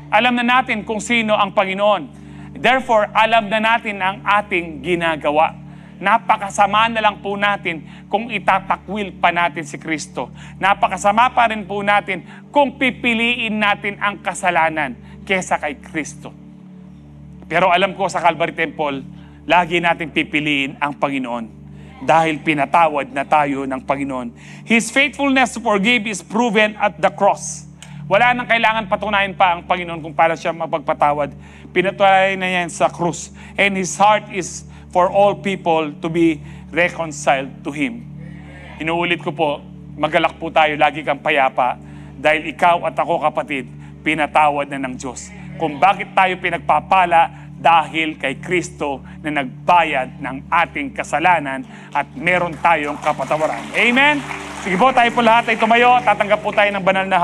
Alam na natin kung sino ang Panginoon. Therefore, alam na natin ang ating ginagawa. Napakasama na lang po natin kung itatakwil pa natin si Kristo. Napakasama pa rin po natin kung pipiliin natin ang kasalanan kesa kay Kristo. Pero alam ko sa Calvary Temple, lagi natin pipiliin ang Panginoon dahil pinatawad na tayo ng Panginoon. His faithfulness to forgive is proven at the cross. Wala nang kailangan patunayan pa ang Panginoon kung paano siya mapagpatawad. Pinatunayan na yan sa krus. And His heart is for all people to be reconciled to Him. Inuulit ko po, magalak po tayo, lagi kang payapa, dahil ikaw at ako, kapatid, pinatawad na ng Diyos. Kung bakit tayo pinagpapala dahil kay Kristo na nagbayad ng ating kasalanan at meron tayong kapatawaran. Amen? Sige po, tayo po lahat ay tumayo. Tatanggap po tayo ng banal na hapon.